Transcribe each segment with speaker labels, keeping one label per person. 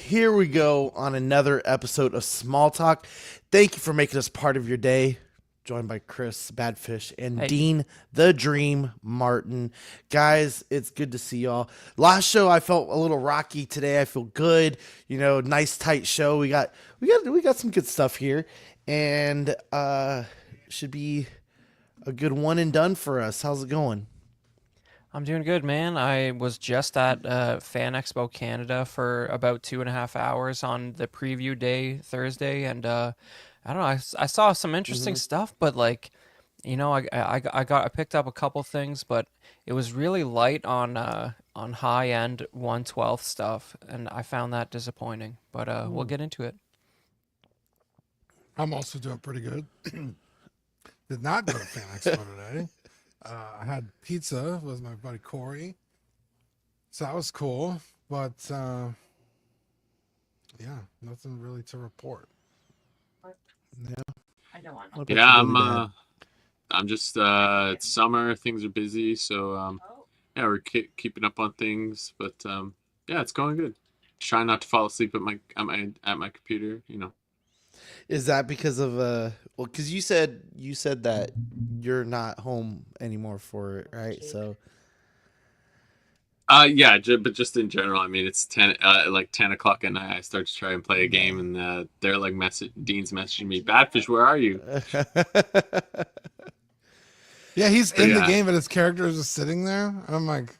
Speaker 1: here we go on another episode of Small Talk. Thank you for making us part of your day. Joined by Chris Badfish and
Speaker 2: Hey,
Speaker 1: Dean the Dream Martin. Guys, it's good to see y'all. Last show I felt a little rocky. Today I feel good. Nice tight show. We got some good stuff here, and should be a good one and done for us. How's it going?
Speaker 2: I'm doing good, man. I was just at Fan Expo Canada for about 2.5 hours on the preview day Thursday, and I don't know. I saw some interesting
Speaker 1: Mm-hmm.
Speaker 2: stuff, but I picked up a couple things, but it was really light on high end 112 stuff, and I found that disappointing. But we'll get into it.
Speaker 3: I'm also doing pretty good. Did not go to Fan Expo today. I had pizza with my buddy Corey, so that was cool. But yeah, nothing really to report.
Speaker 1: Yeah. What about
Speaker 4: Yeah,
Speaker 1: you,
Speaker 4: I'm
Speaker 1: Billy Dad?
Speaker 4: I'm just it's summer, things are busy, so yeah, we're keeping up on things, but yeah, it's going good. Trying not to fall asleep at my computer.
Speaker 1: Is that because of well, because you said that you're not home anymore for it, right? So
Speaker 4: Yeah, but just in general, I mean, it's 10 o'clock at night. I start to try and play a game, and they're like Dean's messaging me, Badfish, where are you?
Speaker 3: Yeah, he's
Speaker 4: But
Speaker 3: in the
Speaker 4: yeah,
Speaker 3: game, but his character is just sitting there. I'm like,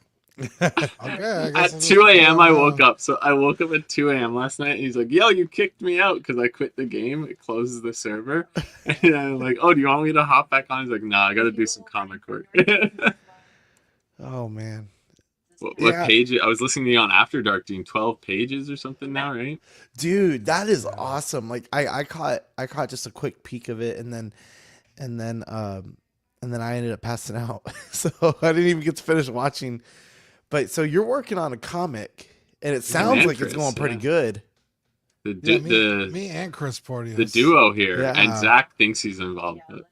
Speaker 3: okay, I guess
Speaker 4: at
Speaker 3: I'll just
Speaker 4: 2 a.m.
Speaker 3: chill
Speaker 4: I woke
Speaker 3: now.
Speaker 4: up. So I woke up at 2 a.m. last night, and he's like, "Yo, you kicked me out because I quit the game. It closes the server." And I'm like, "Oh, do you want me to hop back on?" He's like, "Nah, I got to do some comic work."
Speaker 1: Oh man,
Speaker 4: What
Speaker 1: yeah,
Speaker 4: page? I was listening to you on After Dark, doing 12 pages or something now, right?
Speaker 1: dude, that is
Speaker 3: Yeah,
Speaker 1: awesome. Like I caught just a quick peek of it, and and then um then I ended up passing out, so I didn't even get to finish watching. But so you're working on a comic, and it
Speaker 4: Me
Speaker 3: yeah,
Speaker 1: sounds
Speaker 4: and
Speaker 1: like it's going
Speaker 4: Chris,
Speaker 1: pretty
Speaker 4: yeah.
Speaker 1: good.
Speaker 4: The
Speaker 3: yeah.
Speaker 4: du-
Speaker 3: Me,
Speaker 4: the
Speaker 3: me, and Chris
Speaker 4: the
Speaker 3: Porteous.
Speaker 4: duo here, and
Speaker 1: Yeah.
Speaker 4: Zach thinks he's involved. But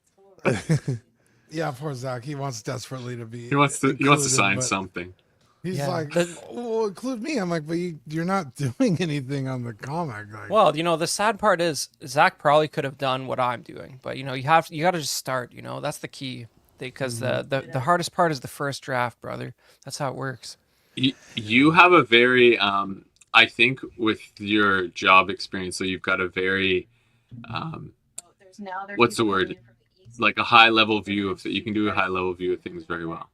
Speaker 3: Yeah, poor Zach. He wants desperately to be
Speaker 4: he wants to
Speaker 3: included,
Speaker 4: sign
Speaker 3: but
Speaker 4: something.
Speaker 3: he's
Speaker 2: Yeah.
Speaker 3: like, well, include me. I'm like, but you're not doing anything on the comic. Like,
Speaker 2: Well, the sad part is Zach probably could have done what I'm doing, but you got to just start. That's the key, because
Speaker 3: mhm.
Speaker 2: the hardest part is the first draft, brother. That's how it works.
Speaker 4: You have a very I think with your job experience, so you've got a very um, what's the word? Like a high level view of you can do a high level view of things very well.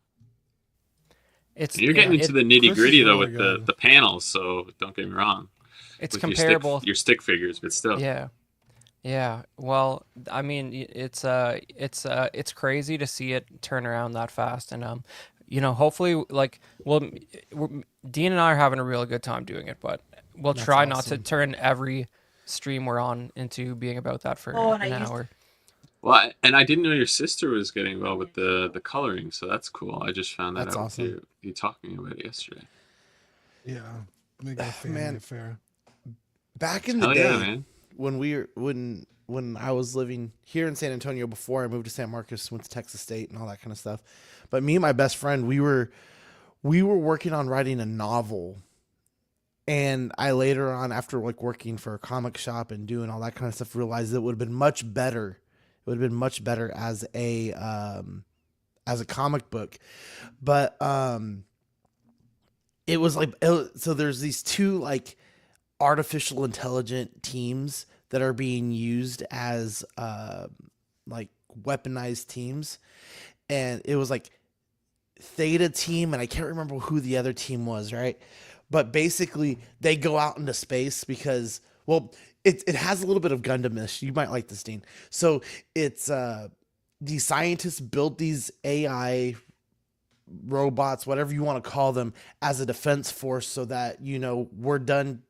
Speaker 2: It's
Speaker 4: And you're
Speaker 2: yeah,
Speaker 4: getting into
Speaker 2: it
Speaker 4: the nitty
Speaker 3: Chris is
Speaker 4: gritty though
Speaker 3: really
Speaker 4: with the
Speaker 3: good.
Speaker 4: the panels, so don't get me wrong
Speaker 2: it's
Speaker 4: with
Speaker 2: comparable.
Speaker 4: your stick figures, but still.
Speaker 2: Yeah. Yeah, well, I mean, it's crazy to see it turn around that fast, and hopefully, like, well, Dean and I are having a really good time doing it, but we'll
Speaker 1: That's
Speaker 2: try not to
Speaker 1: awesome.
Speaker 2: turn every stream we're on into being about that for an hour.
Speaker 4: Well, and I didn't know your sister was getting well with the coloring, so that's cool. I just found that
Speaker 1: That's
Speaker 4: out with
Speaker 1: awesome.
Speaker 4: you talking about it yesterday.
Speaker 3: Yeah, make it a family
Speaker 1: Man,
Speaker 3: affair.
Speaker 1: back in the
Speaker 4: Hell yeah,
Speaker 1: day
Speaker 4: man.
Speaker 1: when we were when I was living here in San Antonio before I moved to San Marcos, went to Texas State and all that kind of stuff. But me and my best friend, we were working on writing a novel. And I later on, after like working for a comic shop and doing all that kind of stuff, realized it would have been much better. It would have been much better as a comic book. But it was like so there's these two like artificial intelligent teams that are being used as like weaponized teams, and it was like Theta team, and I can't remember who the other team was, right? But basically, they go out into space because, well, it has a little bit of Gundamish. You might like this, Dean. So it's these scientists built these AI robots, whatever you want to call them, as a defense force, so that we're done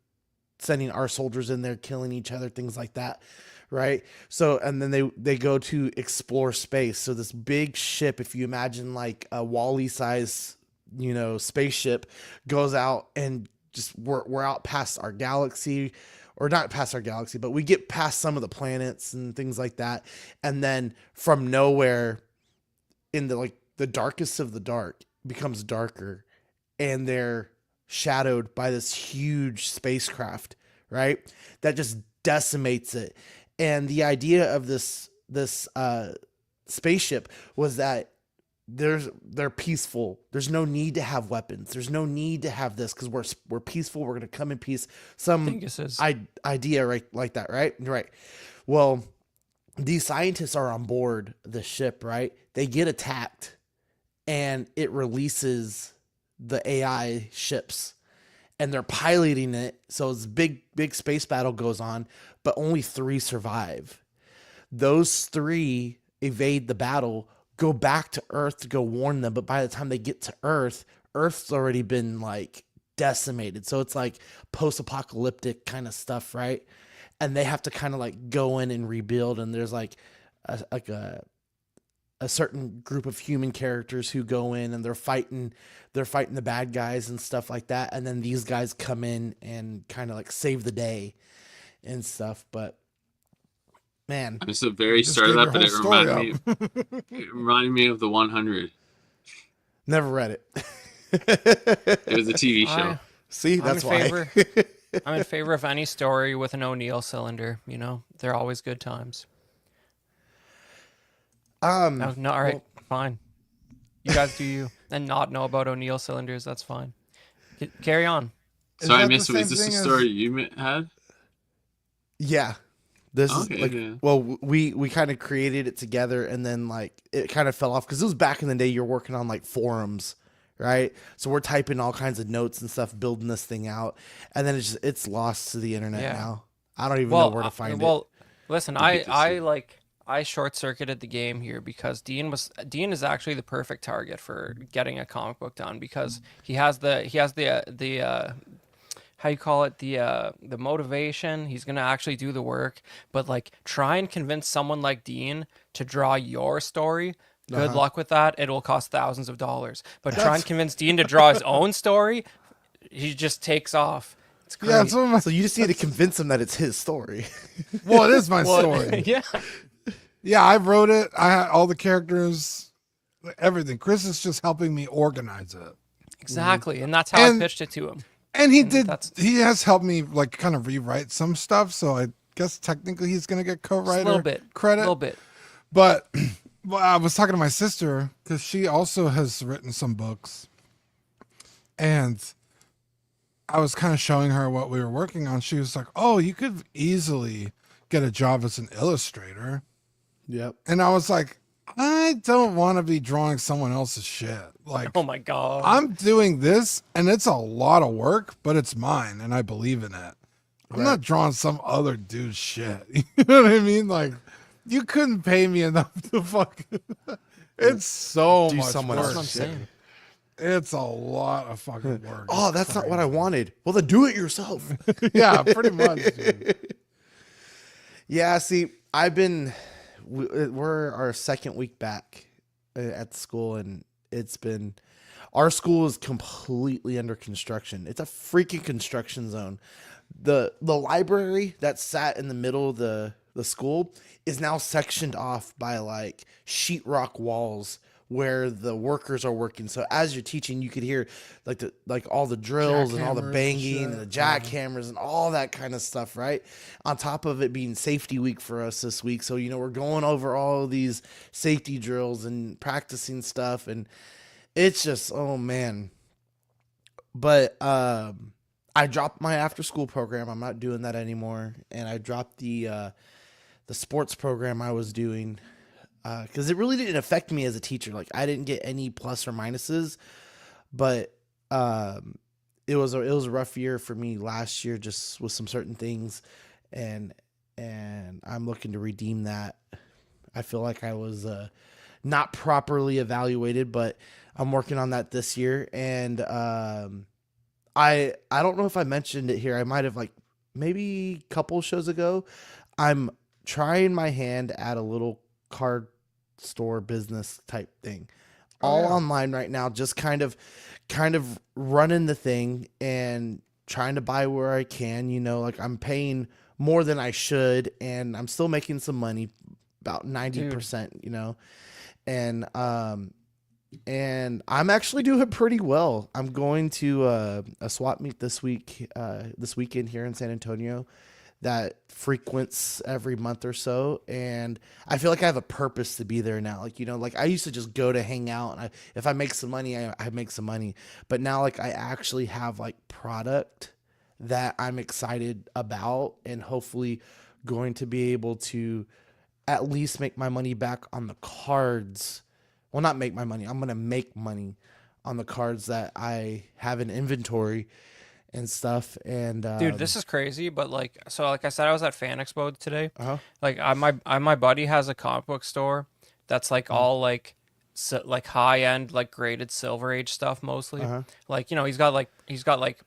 Speaker 1: sending our soldiers in there killing each other, things like that, right? So and then they go to explore space. So this big ship, if you imagine like a Wally size spaceship, goes out, and just we're out past our galaxy, or not past our galaxy, but we get past some of the planets and things like that, and then from nowhere, in the darkest of the dark, becomes darker, and they're shadowed by this huge spacecraft, right? That just decimates it. And the idea of this spaceship was that they're peaceful. There's no need to have weapons. There's no need to have this because we're peaceful. We're gonna come in peace. Some
Speaker 2: Dinguses.
Speaker 1: idea right like that, right? Right. Well, these scientists are on board the ship, right? They get attacked, and it releases the AI ships, and they're piloting it. So it's big space battle goes on, but only 3 survive. Those 3 evade the battle, go back to Earth to go warn them, but by the time they get to Earth, Earth's already been like decimated. So it's like post-apocalyptic kind of stuff, right? And they have to kind of like go in and rebuild, and there's like a certain group of human characters who go in and they're fighting the bad guys and stuff like that, and then these guys come in and kind of like save the day and stuff. But man,
Speaker 4: I'm just a very
Speaker 3: Just
Speaker 4: start of
Speaker 3: gave
Speaker 4: that,
Speaker 3: your
Speaker 4: but
Speaker 3: whole
Speaker 4: it reminded me of the 100.
Speaker 1: never read it.
Speaker 4: It was a TV show.
Speaker 1: See, that's why.
Speaker 2: I'm in favor of any story with an O'Neill cylinder. You know, they're always good times. No, no, all right, fine. You guys do you, and not know about O'Neill cylinders. That's fine. Carry on.
Speaker 4: Sorry, I
Speaker 3: that the
Speaker 4: missed.
Speaker 3: same
Speaker 4: Is this
Speaker 3: thing
Speaker 4: a
Speaker 3: as-
Speaker 4: story you had?
Speaker 1: Yeah. This
Speaker 4: Okay,
Speaker 1: is like,
Speaker 4: yeah.
Speaker 1: well, we kind of created it together, and then like it kind of fell off because it was back in the day. You're working on like forums, right? So we're typing all kinds of notes and stuff, building this thing out, and then it's lost to the internet
Speaker 2: Yeah.
Speaker 1: now. I don't even know where to find it.
Speaker 2: Well, listen,
Speaker 4: We'll get to see.
Speaker 2: I short circuited the game here because Dean is actually the perfect target for getting a comic book done because he has the how you call it, the motivation. He's gonna actually do the work, but like try and convince someone like Dean to draw your story. Good luck with that. It will cost thousands of dollars. But try and convince Dean to draw his own story. He just takes off. It's great.
Speaker 3: Yeah, that's what my,
Speaker 1: So you just need to convince him that it's his story.
Speaker 3: well, it is my story.
Speaker 2: Yeah.
Speaker 3: Yeah, I wrote it. I had all the characters, everything. Chris is just helping me organize it.
Speaker 2: Exactly. And that's how
Speaker 3: And-
Speaker 2: I pitched it to him.
Speaker 3: And he
Speaker 2: And
Speaker 3: did.
Speaker 2: that's-
Speaker 3: He has helped me like kind of rewrite some stuff. So I guess technically he's gonna get
Speaker 2: Just a
Speaker 3: co-writer
Speaker 2: little bit.
Speaker 3: credit.
Speaker 2: A little bit.
Speaker 3: But well, I was talking to my sister because she also has written some books, and I was kind of showing her what we were working on. She was like, "Oh, you could easily get a job as an illustrator,"
Speaker 1: Yep.
Speaker 3: and I was like, "I don't want to be drawing someone else's shit. Like,
Speaker 2: Oh my god.
Speaker 3: I'm doing this, and it's a lot of work, but it's mine, and I believe in it. I'm
Speaker 1: Right.
Speaker 3: not drawing some other dude's shit. You know what I mean? Like, you couldn't pay me enough to fucking. It's so
Speaker 1: Do
Speaker 3: much
Speaker 1: someone
Speaker 3: work.
Speaker 2: That's what I'm
Speaker 1: else's shit.
Speaker 2: saying.
Speaker 3: It's a lot of fucking work.
Speaker 1: Oh, that's not what I wanted. Well, then do it yourself.
Speaker 3: Yeah, pretty much. Dude.
Speaker 1: Yeah, see, we're our second week back at the school, and our school is completely under construction. It's a freaking construction zone. The library that sat in the middle of the school is now sectioned off by like sheetrock walls where the workers are working. So as you're teaching, you could hear like all the drills and all the
Speaker 3: Jackhammers and
Speaker 1: banging and the
Speaker 3: shit,
Speaker 1: jackhammers and all that kind of stuff, right? On top of it being safety week for us this week. So, we're going over all of these safety drills and practicing stuff, and it's just, oh man. But I dropped my after school program. I'm not doing that anymore. And I dropped the sports program I was doing because it really didn't affect me as a teacher. Like I didn't get any plus or minuses, but it was a rough year for me last year, just with some certain things, and I'm looking to redeem that. I feel like I was not properly evaluated, but I'm working on that this year. And I don't know if I mentioned it here. I might have, like, maybe a couple shows ago. I'm trying my hand at a little card store business type thing. All online right now, just kind of running the thing and trying to buy where I can, like I'm paying more than I should, and I'm still making some money, about 90%, and and I'm actually doing pretty well. I'm going to a swap meet this weekend here in San Antonio that frequents every month or so, and I feel like I have a purpose to be there now. Like, like I used to just go to hang out, and if I make some money, I make some money. But now, like, I actually have like product that I'm excited about, and hopefully going to be able to at least make my money back on the cards. Well, not make my money. I'm gonna make money on the cards that I have in inventory and stuff. And
Speaker 2: Dude, this is crazy, but like I said, I was at Fan Expo today.
Speaker 1: uh-huh.
Speaker 2: Like, my buddy has a comic book store that's like all like high end, like graded Silver Age stuff mostly.
Speaker 1: Uh-huh.
Speaker 2: Like, he's got like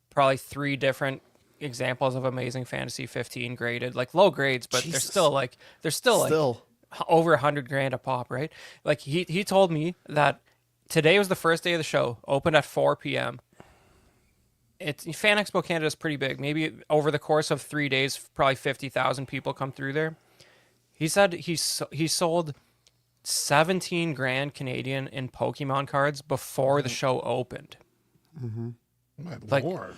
Speaker 2: probably three different examples of Amazing Fantasy 15 graded, like low grades, but
Speaker 1: Jesus.
Speaker 2: they're still like
Speaker 1: Still.
Speaker 2: over 100 grand a pop, right? Like, he told me that today was the first day of the show, opened at 4 p.m. It's Fan Expo Canada is pretty big. Maybe over the course of 3 days, probably 50,000 people come through there. He said he sold 17 grand Canadian in Pokemon cards before the show opened.
Speaker 3: My
Speaker 2: Like,
Speaker 3: lord.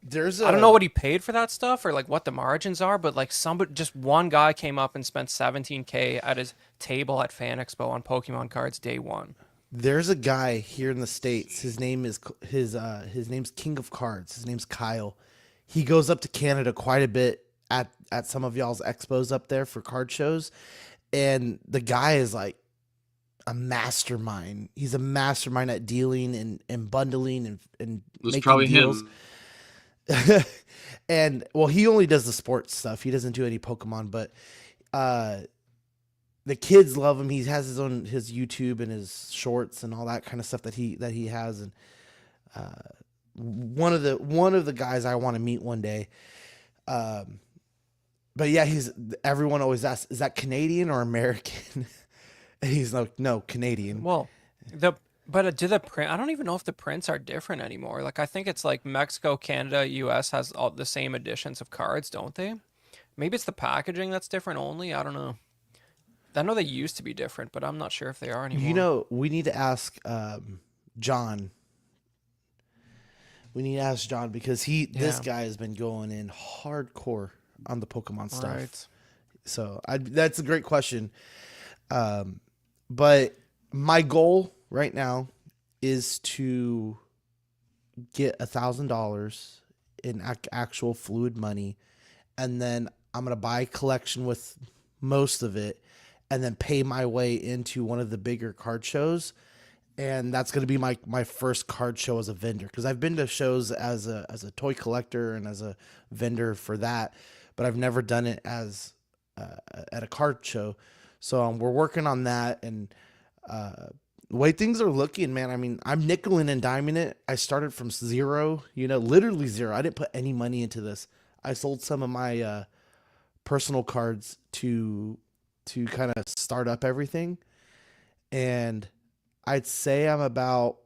Speaker 2: I don't know what he paid for that stuff or like what the margins are, but like just one guy came up and spent 17K at his table at Fan Expo on Pokemon cards day one.
Speaker 1: There's a guy here in the States. His name's King of Cards. His name's Kyle. He goes up to Canada quite a bit at some of y'all's expos up there for card shows. And the guy is like a mastermind. He's a mastermind at dealing and bundling and
Speaker 4: It was
Speaker 1: making
Speaker 4: probably
Speaker 1: deals.
Speaker 4: him.
Speaker 1: And well, he only does the sports stuff. He doesn't do any Pokemon, but the kids love him. He has his YouTube and his shorts and all that kind of stuff that he has. And one of the guys I want to meet one day. But yeah, everyone always asks, is that Canadian or American? And he's like, no, Canadian.
Speaker 2: Well, do the print? I don't even know if the prints are different anymore. Like, I think it's like Mexico, Canada, U.S. has all the same editions of cards, don't they? Maybe it's the packaging that's different only. I don't know. I know they used to be different, but I'm not sure if they are anymore.
Speaker 1: We need to ask John. We need to ask John because this guy has been going in hardcore on the Pokemon stuff.
Speaker 2: Right.
Speaker 1: So that's a great question. But my goal right now is to get $1,000 in actual fluid money, and then I'm gonna buy a collection with most of it, and then pay my way into one of the bigger card shows. And that's going to be my first card show as a vendor, because I've been to shows as a toy collector and as a vendor for that, but I've never done it as at a card show. So we're working on that, and the way things are looking, man. I mean, I'm nickeling and diming it. I started from zero, literally zero. I didn't put any money into this. I sold some of my personal cards to kind of start up everything, and I'd say I'm about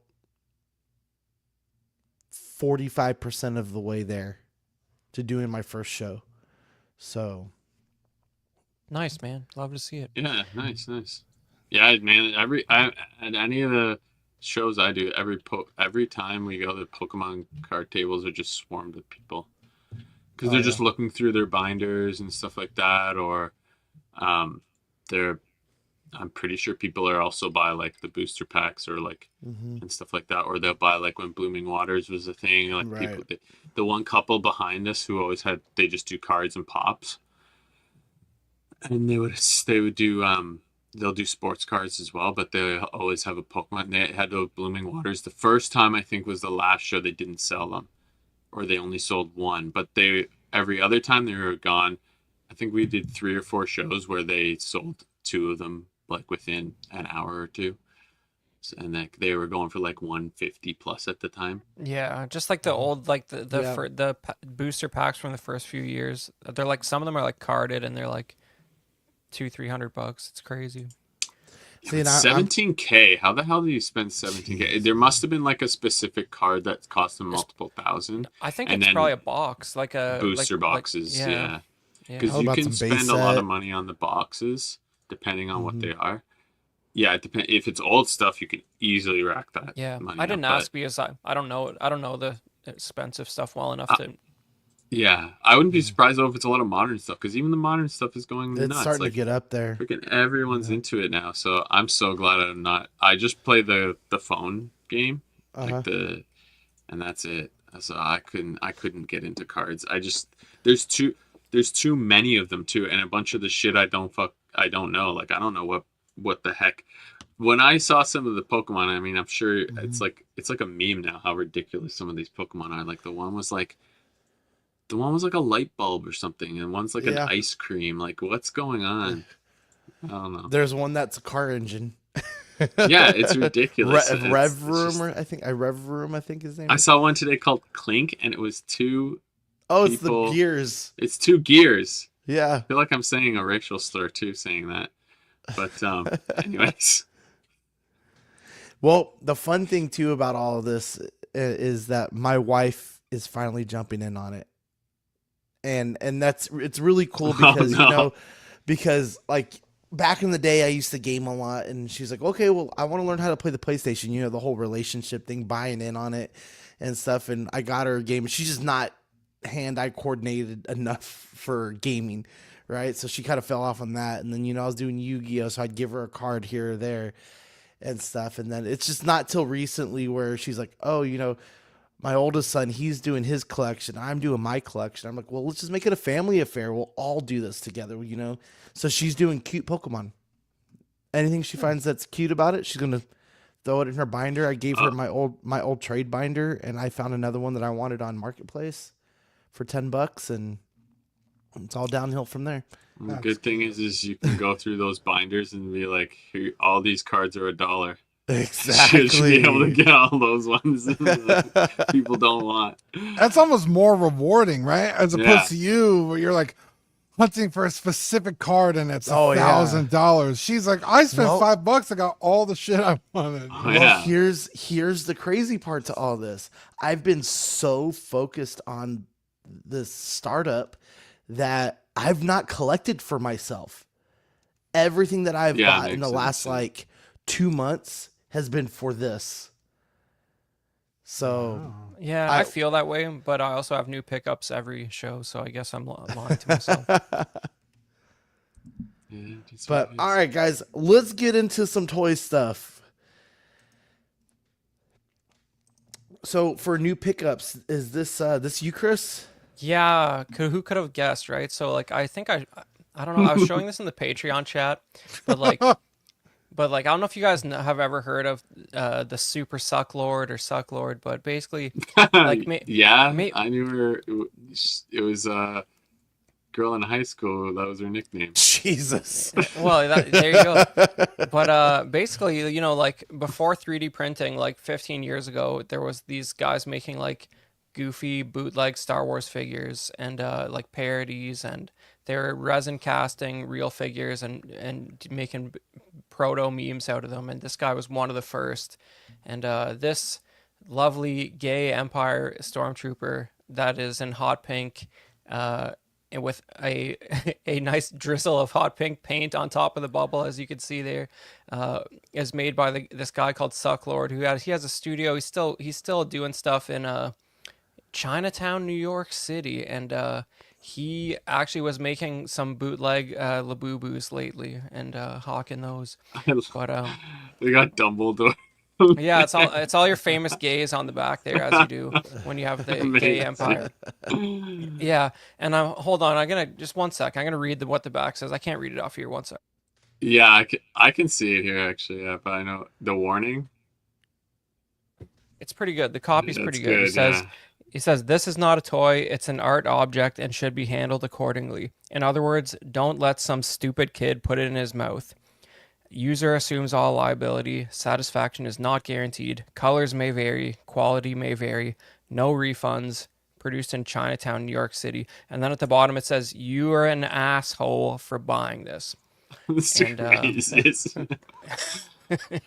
Speaker 1: 45% of the way there to doing my first show. So
Speaker 2: Nice, man. Love to see it.
Speaker 4: Yeah, nice. Yeah, man. At any of the shows I do, every time we go, the Pokemon card tables are just swarmed with people because they're just looking through their binders and stuff like that, or I'm pretty sure people are also buy like the booster packs or like and stuff like that, or they'll buy like when Blooming Waters was a thing. Like
Speaker 1: Right.
Speaker 4: people, the one couple behind us who always they just do cards and pops, and they would do they'll do sports cards as well, but they always have a Pokemon. They had those Blooming Waters. The first time I think was the last show they didn't sell them, or they only sold one. But every other time they were gone. I think we did 3 or 4 shows where they sold 2 of them like within an hour or two, and they were going for like 150 plus at the time.
Speaker 2: Yeah, just like the old, like the booster packs from the first few years. They're like, some of them are like carded and they're like $200-300. It's crazy.
Speaker 1: See, and
Speaker 4: 17K. How the hell do you spend 17K? There must have been like a specific card that cost them multiple thousand.
Speaker 2: I think
Speaker 4: And
Speaker 2: it's
Speaker 4: then
Speaker 2: probably a box, like a
Speaker 4: booster
Speaker 2: like,
Speaker 4: boxes.
Speaker 2: yeah.
Speaker 4: Yeah,
Speaker 2: Yeah.
Speaker 4: because
Speaker 1: How
Speaker 4: you
Speaker 1: about
Speaker 4: can
Speaker 1: some base
Speaker 4: spend a lot
Speaker 1: set?
Speaker 4: of money on the boxes depending on what they are. yeah, it depends. If it's old stuff, you could easily rack that
Speaker 2: Yeah,
Speaker 4: money
Speaker 2: I
Speaker 4: up.
Speaker 2: didn't
Speaker 4: But
Speaker 2: ask because I don't know the expensive stuff well enough to.
Speaker 4: yeah, I wouldn't be surprised though if it's a lot of modern stuff because even the modern stuff is going
Speaker 1: It's
Speaker 4: nuts.
Speaker 1: starting to
Speaker 4: Like
Speaker 1: get up there.
Speaker 4: freaking everyone's into it now. So I'm so glad I'm not. I just play the phone game, like
Speaker 1: Uh-huh.
Speaker 4: and that's it. So I couldn't get into cards. I just there's too there's too many of them too, and a bunch of the shit I don't know. Like I don't know what the heck. When I saw some of the Pokemon, I mean, I'm sure
Speaker 1: Mhm.
Speaker 4: it's like a meme now how ridiculous some of these Pokemon are. Like the one was like a light bulb or something, and one's like an
Speaker 1: Yeah.
Speaker 4: ice cream. Like what's going on? I don't know.
Speaker 1: There's one that's a car engine.
Speaker 4: Yeah, it's ridiculous. It's
Speaker 1: Rev Room,
Speaker 4: just
Speaker 1: or Rev Room, I think his name
Speaker 4: I
Speaker 1: is.
Speaker 4: saw one today called Clink, and it was two
Speaker 1: Oh, it's the
Speaker 4: people.
Speaker 1: gears.
Speaker 4: It's two gears.
Speaker 1: Yeah.
Speaker 4: I feel like I'm saying a racial slur too, saying that. But anyways,
Speaker 1: Well, the fun thing too about all of this is that my wife is finally jumping in on it. And that's it's really cool
Speaker 4: oh
Speaker 1: because
Speaker 4: no,
Speaker 1: because like back in the day I used to game a lot, and she's like, "Okay, well, I want to learn how to play the PlayStation, the whole relationship thing, buying in on it and stuff." And I got her a game. She's just not hand-eye coordinated enough for gaming, right? So she kind of fell off on that. And then I was doing Yu-Gi-Oh, so I'd give her a card here or there and stuff. And then it's just not till recently where she's like, "Oh, my oldest son, he's doing his collection. I'm doing my collection." I'm like, "Well, let's just make it a family affair. We'll all do this together. So she's doing cute Pokemon. Anything she finds that's cute about it, she's gonna throw it in her binder. I gave her
Speaker 4: uh,
Speaker 1: my old trade binder, and I found another one that I wanted on Marketplace for $10, and it's all downhill from there.
Speaker 4: the
Speaker 3: That's
Speaker 4: good thing is you can go through those binders and be like, here, all these cards are $1. Should be able to
Speaker 1: Exactly.
Speaker 4: get all those ones that people don't want.
Speaker 3: that's almost more rewarding, right? As opposed
Speaker 4: Yeah,
Speaker 3: to you, where you're like hunting for a specific card and it's
Speaker 1: Oh yeah.
Speaker 3: $1,000. She's like, I spent
Speaker 1: Well,
Speaker 3: $5. I got all the shit I wanted.
Speaker 4: oh
Speaker 1: well,
Speaker 4: yeah,
Speaker 1: here's the crazy part to all this. I've been so focused on this startup that I've not collected for myself. Everything that I've
Speaker 4: yeah,
Speaker 1: bought in the
Speaker 4: makes
Speaker 1: last
Speaker 4: sense. Yeah.
Speaker 1: like 2 months has been for this. So
Speaker 3: Wow.
Speaker 2: Yeah, I
Speaker 1: I
Speaker 2: feel that way, but I also have new pickups every show, so I guess I'm lying to myself.
Speaker 4: Yeah, that's what
Speaker 1: but
Speaker 4: it
Speaker 1: all
Speaker 4: is.
Speaker 1: right, guys, let's get into some toy stuff. So for new pickups, is this you, Chris?
Speaker 2: Yeah, who could have guessed, right? So like, I don't know. I was showing this in the Patreon chat, but like, I don't know if you guys have ever heard of the Super Suck Lord or Suck Lord, but basically, like,
Speaker 4: Yeah,
Speaker 2: may,
Speaker 4: I knew her. It was a girl in high school. That was her nickname.
Speaker 1: Jesus.
Speaker 2: well, there you go. But basically, like before 3D printing, like 15 years ago, there was these guys making like goofy bootleg Star Wars figures and like parodies, and they were resin casting real figures and making proto memes out of them. And this guy was one of the first. And this lovely gay Empire stormtrooper that is in hot pink. And with a a nice drizzle of hot pink paint on top of the bubble, as you can see there, is made by this guy called Sucklord, he has a studio. He's still doing stuff in Chinatown, New York City, and he actually was making some bootleg Labubus lately and hawking those. But
Speaker 4: They got Dumbledore.
Speaker 2: yeah, it's all your famous gays on the back there, as you do when you have the gay
Speaker 4: Amazing.
Speaker 2: empire. Yeah, and hold on, I'm gonna just one sec. I'm gonna read what the back says. I can't read it off here. One sec.
Speaker 4: Yeah, I can see it here actually. Yeah, but I know the warning.
Speaker 2: It's pretty good. The copy's
Speaker 4: That's
Speaker 2: pretty good. He
Speaker 4: good.
Speaker 2: says
Speaker 4: Yeah.
Speaker 2: he says this is not a toy, it's an art object and should be handled accordingly. In other words, don't let some stupid kid put it in his mouth. User assumes all liability. Satisfaction is not guaranteed. Colors may vary. Quality may vary. No refunds. Produced in Chinatown, New York City. And then at the bottom it says, "You are an asshole for buying this."
Speaker 4: It's
Speaker 2: And
Speaker 4: racist.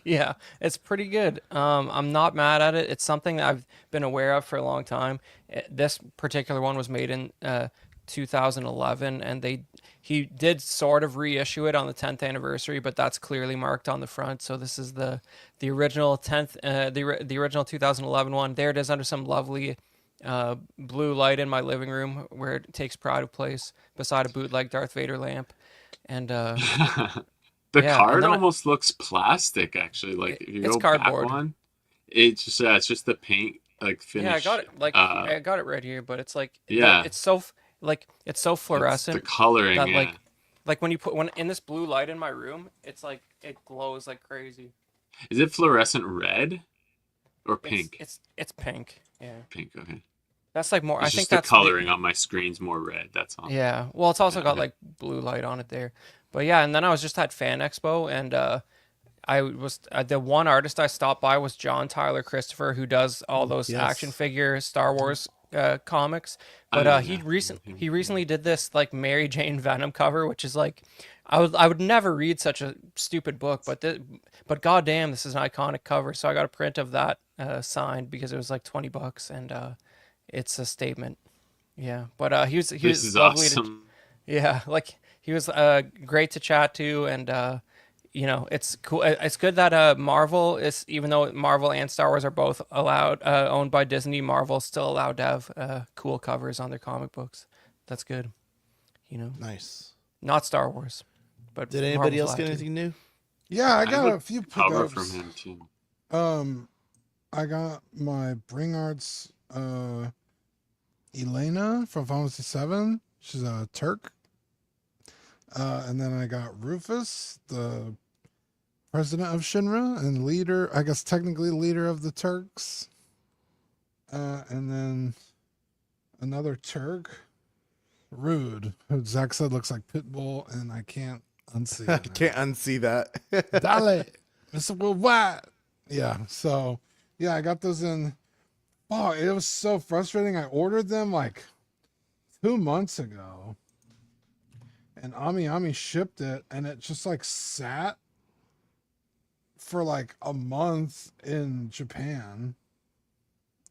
Speaker 2: yeah, it's pretty good. I'm not mad at it. It's something that I've been aware of for a long time. This particular one was made in 2011, and he did sort of reissue it on the 10th anniversary, but that's clearly marked on the front. So this is the original 10th, the original 2011 one. There it is under some lovely blue light in my living room where it takes pride of place beside a bootleg Darth Vader lamp. And
Speaker 4: The
Speaker 2: yeah, and
Speaker 4: card
Speaker 2: then
Speaker 4: almost looks plastic, actually. Like if you
Speaker 2: it's
Speaker 4: go back
Speaker 2: cardboard.
Speaker 4: one, it's just the paint like finish.
Speaker 2: Yeah, I got it. Like I got it right here, but it's like
Speaker 4: Yeah.
Speaker 2: it's so it's so
Speaker 4: It's the
Speaker 2: fluorescent
Speaker 4: coloring,
Speaker 2: that
Speaker 4: yeah.
Speaker 2: like when in this blue light in my room, it's like it glows like crazy.
Speaker 4: Is it fluorescent red or
Speaker 2: It's
Speaker 4: pink?
Speaker 2: it's pink. Yeah,
Speaker 4: Pink, okay.
Speaker 2: that's like more. I
Speaker 4: It's
Speaker 2: think
Speaker 4: just the
Speaker 2: that's
Speaker 4: coloring on my screen's more red. That's all.
Speaker 2: yeah. Well, it's also
Speaker 4: Yeah,
Speaker 2: got
Speaker 4: okay.
Speaker 2: like blue light on it there. But yeah, and then I was just at Fan Expo, and I was the one artist I stopped by was John Tyler Christopher, who does all those action
Speaker 1: Yes.
Speaker 2: figure Star Wars comics.
Speaker 4: I
Speaker 2: But
Speaker 4: know,
Speaker 2: he
Speaker 4: yeah.
Speaker 2: he recently did this like Mary Jane Venom cover, which is like I would never read such a stupid book, but goddamn, this is an iconic cover. So I got a print of that signed because it was like $20, and it's a statement. Yeah, but he
Speaker 4: This
Speaker 2: was
Speaker 4: is
Speaker 2: lovely to
Speaker 4: awesome.
Speaker 2: yeah, like he was great to chat to, and you know, it's cool. It's good that Marvel is, even though Marvel and Star Wars are both allowed owned by Disney, Marvel's still allowed to have cool covers on their comic books. That's good. You know,
Speaker 1: Nice.
Speaker 2: not Star Wars, but
Speaker 1: Did anybody
Speaker 2: Marvel's
Speaker 1: else
Speaker 2: allowed
Speaker 1: get
Speaker 2: to.
Speaker 1: anything new?
Speaker 3: Yeah, I
Speaker 4: I
Speaker 3: got
Speaker 4: have
Speaker 3: a few
Speaker 4: cover from
Speaker 3: pickups.
Speaker 4: him too.
Speaker 3: I got my Bring Arts Elena from Final Fantasy 7. She's a Turk. And then I got Rufus, the president of Shinra and leader, I guess technically leader of the Turks. And then another Turk, Rude, who Zach said looks like Pitbull, and I can't unsee
Speaker 1: I
Speaker 3: it.
Speaker 1: can't unsee that.
Speaker 3: Dale, Mr. Worldwide. Yeah, so yeah, I got those in. Oh, it was so frustrating. I ordered them like 2 months ago, and Ami Ami shipped it, and it just like sat for like a month in Japan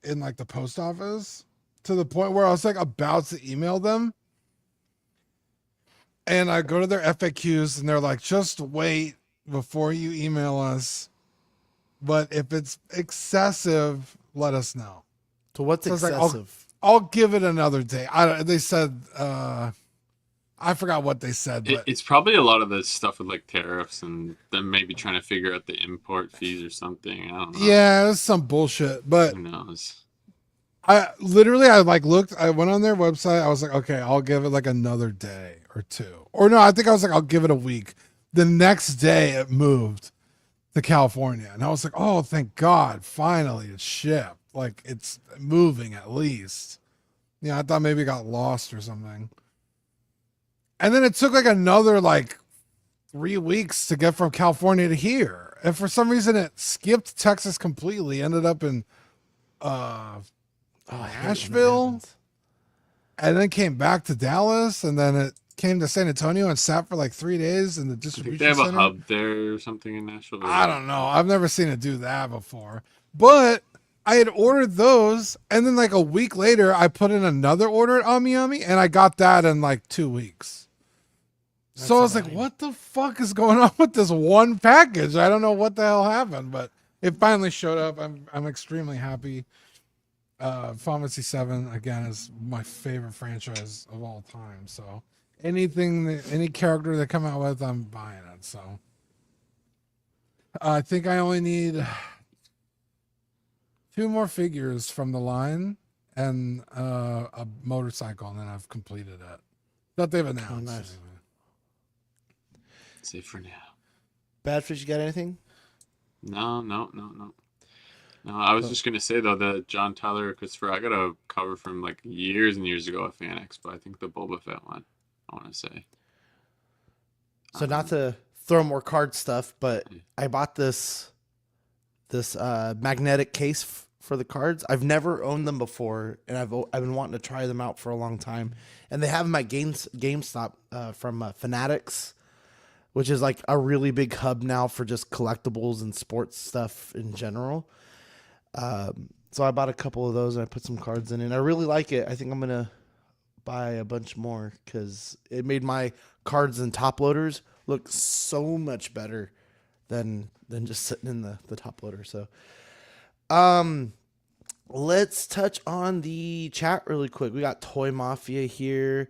Speaker 3: in like the post office, to the point where I was like about to email them. And I go to their FAQs and they're like, just wait before you email us. But if it's excessive, let us know.
Speaker 1: So what's
Speaker 3: So it's like,
Speaker 1: excessive?
Speaker 3: I'll give it another day. They said, I forgot what they said, but
Speaker 4: It's probably a lot of the stuff with like tariffs and them maybe trying to figure out the import fees or something. I don't know.
Speaker 3: yeah, it was some bullshit. But
Speaker 4: Who knows?
Speaker 3: I like looked, I went on their website. I was like, okay, I'll give it like another day or two. Or no, I think I was like, I'll give it a week. The next day it moved to California. And I was like, oh, thank God. Finally it's shipped. Like it's moving at least. Yeah, I thought maybe it got lost or something. And then it took like another like 3 weeks to get from California to here. And for some reason it skipped Texas completely, ended up in
Speaker 1: Oh, I hate when that
Speaker 3: Nashville,
Speaker 1: happens.
Speaker 3: and then came back to Dallas, and then it came to San Antonio and sat for like 3 days in the
Speaker 4: I think
Speaker 3: distribution
Speaker 4: they have a
Speaker 3: center.
Speaker 4: hub there or something in Nashville.
Speaker 3: I don't know. I've never seen it do that before. But I had ordered those, and then like a week later, I put in another order at Ami Ami, and I got that in like 2 weeks. So I was like,
Speaker 1: annoying.
Speaker 3: what the fuck is going on with this one package? I don't know what the hell happened, but it finally showed up. I'm extremely happy. Final Fantasy 7 again is my favorite franchise of all time. So any character they come out with, I'm buying it. So I think I only need 2 more figures from the line and a motorcycle, and then I've completed it. That they've announced.
Speaker 1: nice.
Speaker 3: Anyway.
Speaker 4: Say for now.
Speaker 1: Badfish, you got anything?
Speaker 4: No. No, I was just gonna say though that John Tyler Christopher, I got a cover from like years and years ago at Fan Expo. I think the Boba Fett one. I want to say.
Speaker 1: So not to throw more card stuff, but I bought this magnetic case for the cards. I've never owned them before, and I've been wanting to try them out for a long time. And they have them at GameStop from Fanatics, which is like a really big hub now for just collectibles and sports stuff in general. So I bought a couple of those and I put some cards in it. And I really like it. I think I'm gonna buy a bunch more because it made my cards and top loaders look so much better than just sitting in the top loader. So, let's touch on the chat really quick. We got Toy Mafia here,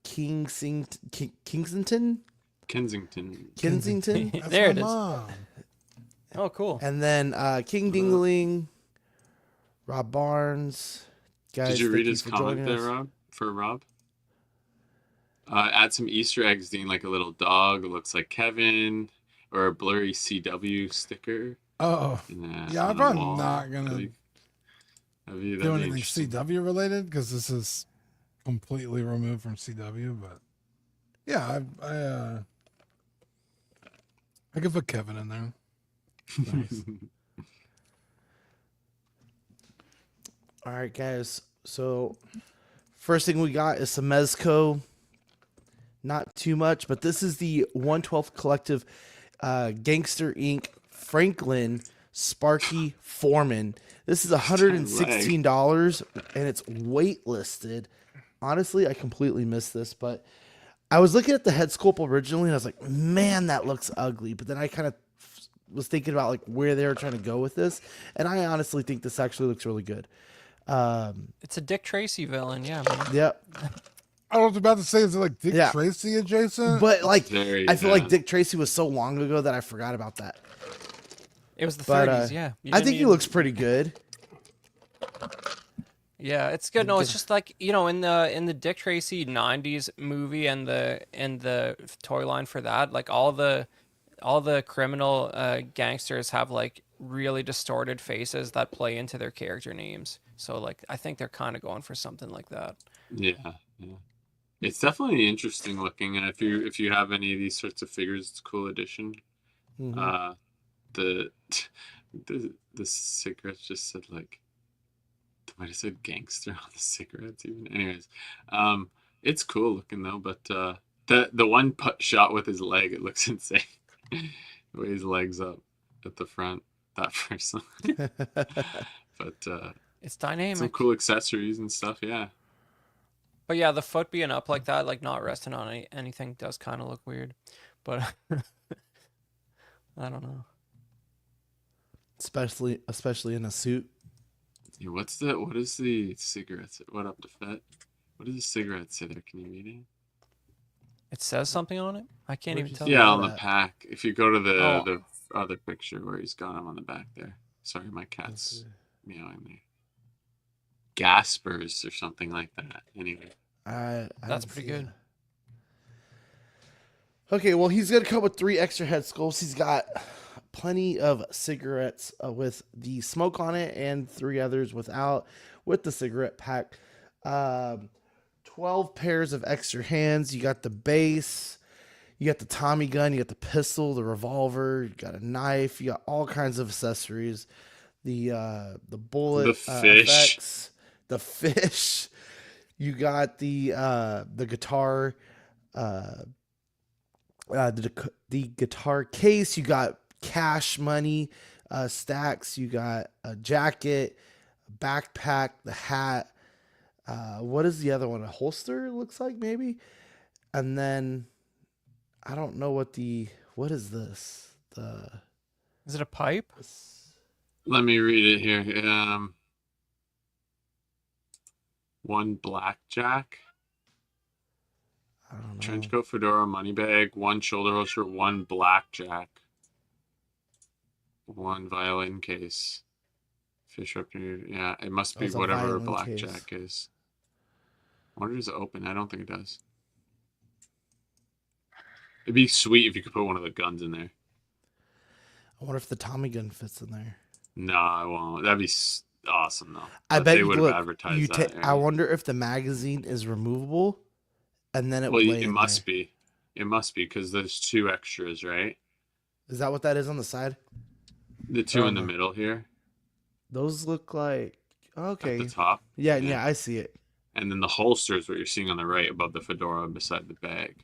Speaker 1: Kensington,
Speaker 4: Kensington.
Speaker 3: That's
Speaker 2: There
Speaker 3: my
Speaker 2: it is.
Speaker 3: mom.
Speaker 2: Oh, cool.
Speaker 1: and then King Dingling, Rob Barnes. Guys,
Speaker 4: Did you
Speaker 1: thank
Speaker 4: read his
Speaker 1: for
Speaker 4: comment
Speaker 1: joining
Speaker 4: there,
Speaker 1: us.
Speaker 4: Rob? For Rob? Add some Easter eggs, Dean, like a little dog. It looks like Kevin, or a blurry CW sticker.
Speaker 3: Oh, yeah,
Speaker 4: On
Speaker 3: I'm
Speaker 4: the
Speaker 3: probably
Speaker 4: wall.
Speaker 3: not gonna
Speaker 4: That'd be
Speaker 3: do anything
Speaker 4: interesting.
Speaker 3: CW related because this is completely removed from CW. But yeah, I could put Kevin in there.
Speaker 1: Nice. All right, guys. So first thing we got is some Mezco. Not too much, but this is the 112th Collective Gangster Inc. Franklin Sparky Foreman. This is $116 and it's waitlisted. Honestly, I completely missed this, but I was looking at the head sculpt originally and I was like, man, that looks ugly. But then I kind of was thinking about like where they were trying to go with this, and I honestly think this actually looks really good.
Speaker 2: It's a Dick Tracy villain, yeah, man.
Speaker 1: Yep.
Speaker 3: I was about to say, is it like Dick
Speaker 1: Yeah.
Speaker 3: Tracy adjacent?
Speaker 1: But like,
Speaker 4: Very,
Speaker 1: I feel like
Speaker 4: yeah.
Speaker 1: Dick Tracy was so long ago that I forgot about that.
Speaker 2: It was the
Speaker 1: But
Speaker 2: 30s, yeah. You
Speaker 1: I
Speaker 2: didn't
Speaker 1: think he
Speaker 2: even-
Speaker 1: looks pretty good.
Speaker 2: Yeah, it's good. No, it's just like, you know, in the Dick Tracy 90s movie and the toy line for that, like all the criminal gangsters have like really distorted faces that play into their character names. So like I think they're kind of going for something like that.
Speaker 4: Yeah. It's definitely interesting looking, and if you have any of these sorts of figures, it's a cool addition.
Speaker 1: Mhm.
Speaker 4: The the cigarettes just said like, they might have said gangster on the cigarettes even. Anyways, it's cool looking though, but the one shot with his leg, it looks insane. The way his legs up at the front, that person. But
Speaker 2: It's
Speaker 4: some
Speaker 2: dynamic.
Speaker 4: cool accessories and stuff, yeah.
Speaker 2: But yeah, the foot being up like that, like not resting on anything does kind of look weird. But I don't know.
Speaker 1: especially in a suit.
Speaker 4: Yeah, what is the cigarettes? What up to Fet? What does the cigarette say there? Can you read it?
Speaker 2: It says something on it? I can't
Speaker 1: Where'd
Speaker 2: even
Speaker 1: you
Speaker 2: tell.
Speaker 1: see
Speaker 4: Yeah,
Speaker 1: that
Speaker 4: on the
Speaker 1: at?
Speaker 4: pack. If you go to
Speaker 2: Oh.
Speaker 4: the other picture where he's got him on the back there. Sorry, my cat's meowing there. Gaspers or something like that. Anyway.
Speaker 1: I
Speaker 2: That's
Speaker 1: didn't
Speaker 2: pretty
Speaker 1: see
Speaker 2: good.
Speaker 1: that. Okay, well, he's gonna come with 3 extra head sculpts. He's got plenty of cigarettes with the smoke on it, and 3 others without, with the cigarette pack. 12 pairs of extra hands. You got the base, you got the Tommy gun, you got the pistol, the revolver, you got a knife, you got all kinds of accessories. The bullet,
Speaker 4: The fish.
Speaker 1: effects, the fish. You got the guitar, the guitar case. You got cash money, stacks. You got a jacket, a backpack, the hat. What is the other one? A holster, it looks like, maybe. And then I don't know what is this?
Speaker 2: Is it a pipe?
Speaker 4: Let me read it here. One blackjack,
Speaker 1: I don't know.
Speaker 4: trench coat, fedora, money bag, one shoulder holster, one blackjack, one violin case. Fish up here. Yeah, it must be
Speaker 1: It's a
Speaker 4: whatever a
Speaker 1: violin
Speaker 4: blackjack is. I wonder does it open? I don't think it does. It'd be sweet if you could put one of the guns in there.
Speaker 1: I wonder if the Tommy gun fits in there.
Speaker 4: No, I won't. That'd be awesome though.
Speaker 1: I
Speaker 4: But
Speaker 1: bet
Speaker 4: they
Speaker 1: you
Speaker 4: would have
Speaker 1: look.
Speaker 4: advertised
Speaker 1: You
Speaker 4: that.
Speaker 1: I wonder if the magazine is removable, and then it
Speaker 4: Well,
Speaker 1: would lay
Speaker 4: it
Speaker 1: in
Speaker 4: must
Speaker 1: there.
Speaker 4: be. It must be because there's 2 extras, right?
Speaker 1: Is that what that is on the side?
Speaker 4: The 2 in the
Speaker 1: no.
Speaker 4: middle here
Speaker 1: Those look like okay.
Speaker 4: at the top.
Speaker 1: Yeah, yeah, I see it.
Speaker 4: And then the holster is what you're seeing on the right above the fedora beside the bag.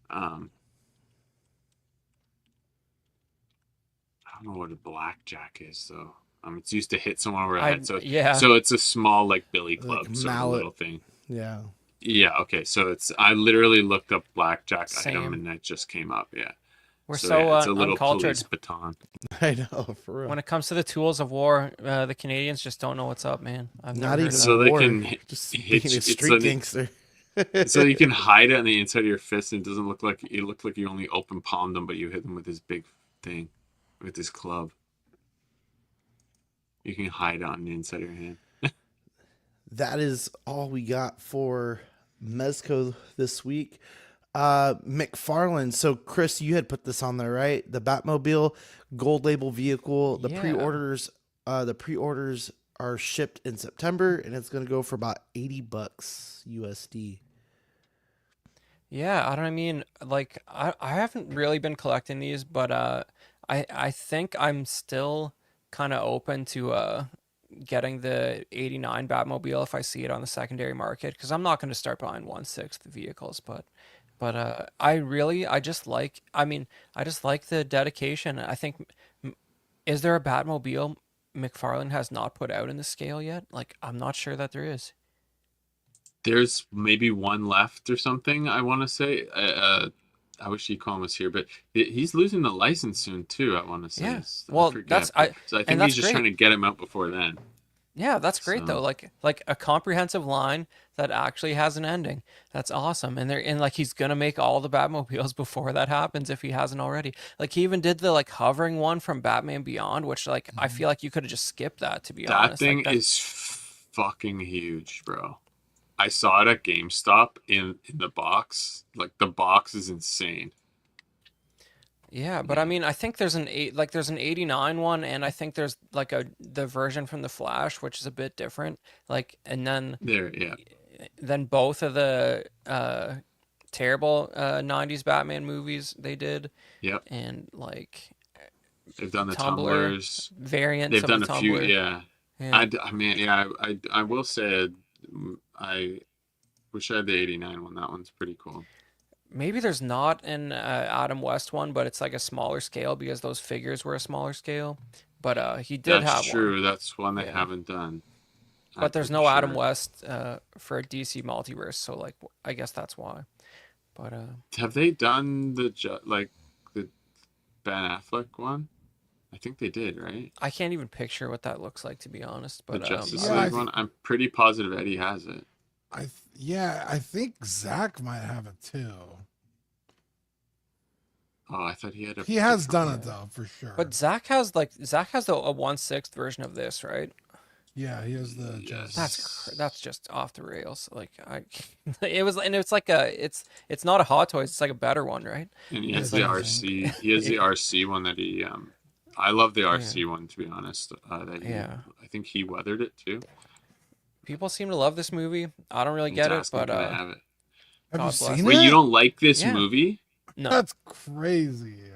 Speaker 4: I don't know what a blackjack is though. It's used to hit someone over the head. So
Speaker 2: yeah.
Speaker 4: so it's a small like billy club
Speaker 1: Like
Speaker 4: sort of
Speaker 1: mallet.
Speaker 4: little thing.
Speaker 1: Yeah.
Speaker 4: Yeah, okay. So it's I literally looked up blackjack item
Speaker 2: Same.
Speaker 4: and it just came up. Yeah.
Speaker 2: We're
Speaker 4: So
Speaker 2: so
Speaker 4: yeah, it's a little
Speaker 2: uncultured.
Speaker 4: police baton.
Speaker 1: I know, for real.
Speaker 2: When it comes to the tools of war, the Canadians just don't know what's up, man. I've never
Speaker 1: Not
Speaker 2: heard of
Speaker 1: even
Speaker 2: that.
Speaker 4: So they
Speaker 1: war,
Speaker 4: can
Speaker 1: just being
Speaker 4: hit
Speaker 1: a
Speaker 4: you. It's
Speaker 1: street gangster.
Speaker 4: so you can hide it on the inside of your fist and it doesn't look like it looked like you only open palmed them, but you hit them with this big thing, with this club. You can hide it on the inside of your hand.
Speaker 1: That is all we got for Mezco this week. McFarlane. So Chris, you had put this on there, right? The Batmobile gold label vehicle. The
Speaker 2: Yeah.
Speaker 1: pre-orders are shipped in September, and it's gonna go for about $80 USD.
Speaker 2: Yeah, I mean, like I haven't really been collecting these, but I think I'm still kind of open to getting the 89 Batmobile if I see it on the secondary market because I'm not going to start buying 1/6 vehicles, but I just like I just like the dedication. I think is there a Batmobile McFarlane has not put out in the scale yet? Like I'm not sure that there is.
Speaker 4: There's maybe one left or something. I want to say. I wish Econ was here, but he's losing the license soon too. I want to say.
Speaker 2: Yeah.
Speaker 4: I
Speaker 2: Well,
Speaker 4: forget. So I
Speaker 2: and
Speaker 4: think
Speaker 2: that's
Speaker 4: he's just trying
Speaker 2: great.
Speaker 4: to get him out before then.
Speaker 2: Yeah, that's great though.
Speaker 4: So
Speaker 2: Like a comprehensive line that actually has an ending. That's awesome. And like he's gonna make all the Batmobiles before that happens if he hasn't already. Like he even did the like hovering one from Batman Beyond, which like I feel like you could have just skipped that to be
Speaker 4: that
Speaker 2: honest. Like
Speaker 4: thing
Speaker 2: that
Speaker 4: is fucking huge, bro. I saw it at GameStop in the box. Like the box is insane.
Speaker 2: yeah, but I
Speaker 4: Yeah.
Speaker 2: mean I think there's an 89 one and I think there's like the version from the Flash, which is a bit different. Like and
Speaker 4: There, yeah.
Speaker 2: then both of the terrible 90s Batman movies they did
Speaker 4: Yep.
Speaker 2: and like
Speaker 4: They've done the
Speaker 2: Tumblr
Speaker 4: tumblers.
Speaker 2: variants
Speaker 4: They've
Speaker 2: of the
Speaker 4: done a few,
Speaker 2: Tumblr.
Speaker 4: yeah.
Speaker 2: Yeah.
Speaker 4: I mean, yeah, I will say I wish I had the 89 one. That one's pretty cool.
Speaker 2: Maybe there's not an Adam West one, but it's like a smaller scale because those figures were a smaller scale. But he did
Speaker 4: That's
Speaker 2: have one.
Speaker 4: true. That's one they
Speaker 2: Yeah.
Speaker 4: haven't done. I'm
Speaker 2: But there's
Speaker 4: pretty
Speaker 2: no Adam
Speaker 4: sure.
Speaker 2: West for DC Multiverse, so like I guess that's why. But
Speaker 4: Have they done like the Ben Affleck one? I think they did, right?
Speaker 2: I can't even picture what that looks like to be honest.
Speaker 4: The
Speaker 2: But
Speaker 4: Justice
Speaker 3: Yeah,
Speaker 4: League one. I'm pretty positive Eddie has it.
Speaker 3: Yeah, I think Zach might have it too.
Speaker 4: Oh, I thought he had a
Speaker 3: He has
Speaker 4: different
Speaker 3: done
Speaker 4: one.
Speaker 3: it though, for sure.
Speaker 2: but Zach has a 1/6 version of this, right?
Speaker 3: Yeah, he has the
Speaker 4: Yes.
Speaker 3: Justice.
Speaker 2: That's just off the rails. Like I, it's like it's not a Hot Toys. It's like a better one, right?
Speaker 4: And he
Speaker 3: Yeah,
Speaker 4: has
Speaker 2: It's
Speaker 4: the
Speaker 2: like
Speaker 4: RC. He has the RC one that he. I love the
Speaker 2: yeah,
Speaker 4: RC one to be honest. That he.
Speaker 2: yeah.
Speaker 4: I think he weathered it too.
Speaker 2: People seem to love this movie. I don't really
Speaker 4: Let's
Speaker 2: get it,
Speaker 4: ask him.
Speaker 2: but
Speaker 4: Can I have it?
Speaker 3: Have you
Speaker 2: God bless.
Speaker 3: seen
Speaker 4: Wait, you
Speaker 3: it?
Speaker 4: don't like this
Speaker 2: Yeah,
Speaker 4: movie?
Speaker 2: no.
Speaker 3: That's crazy.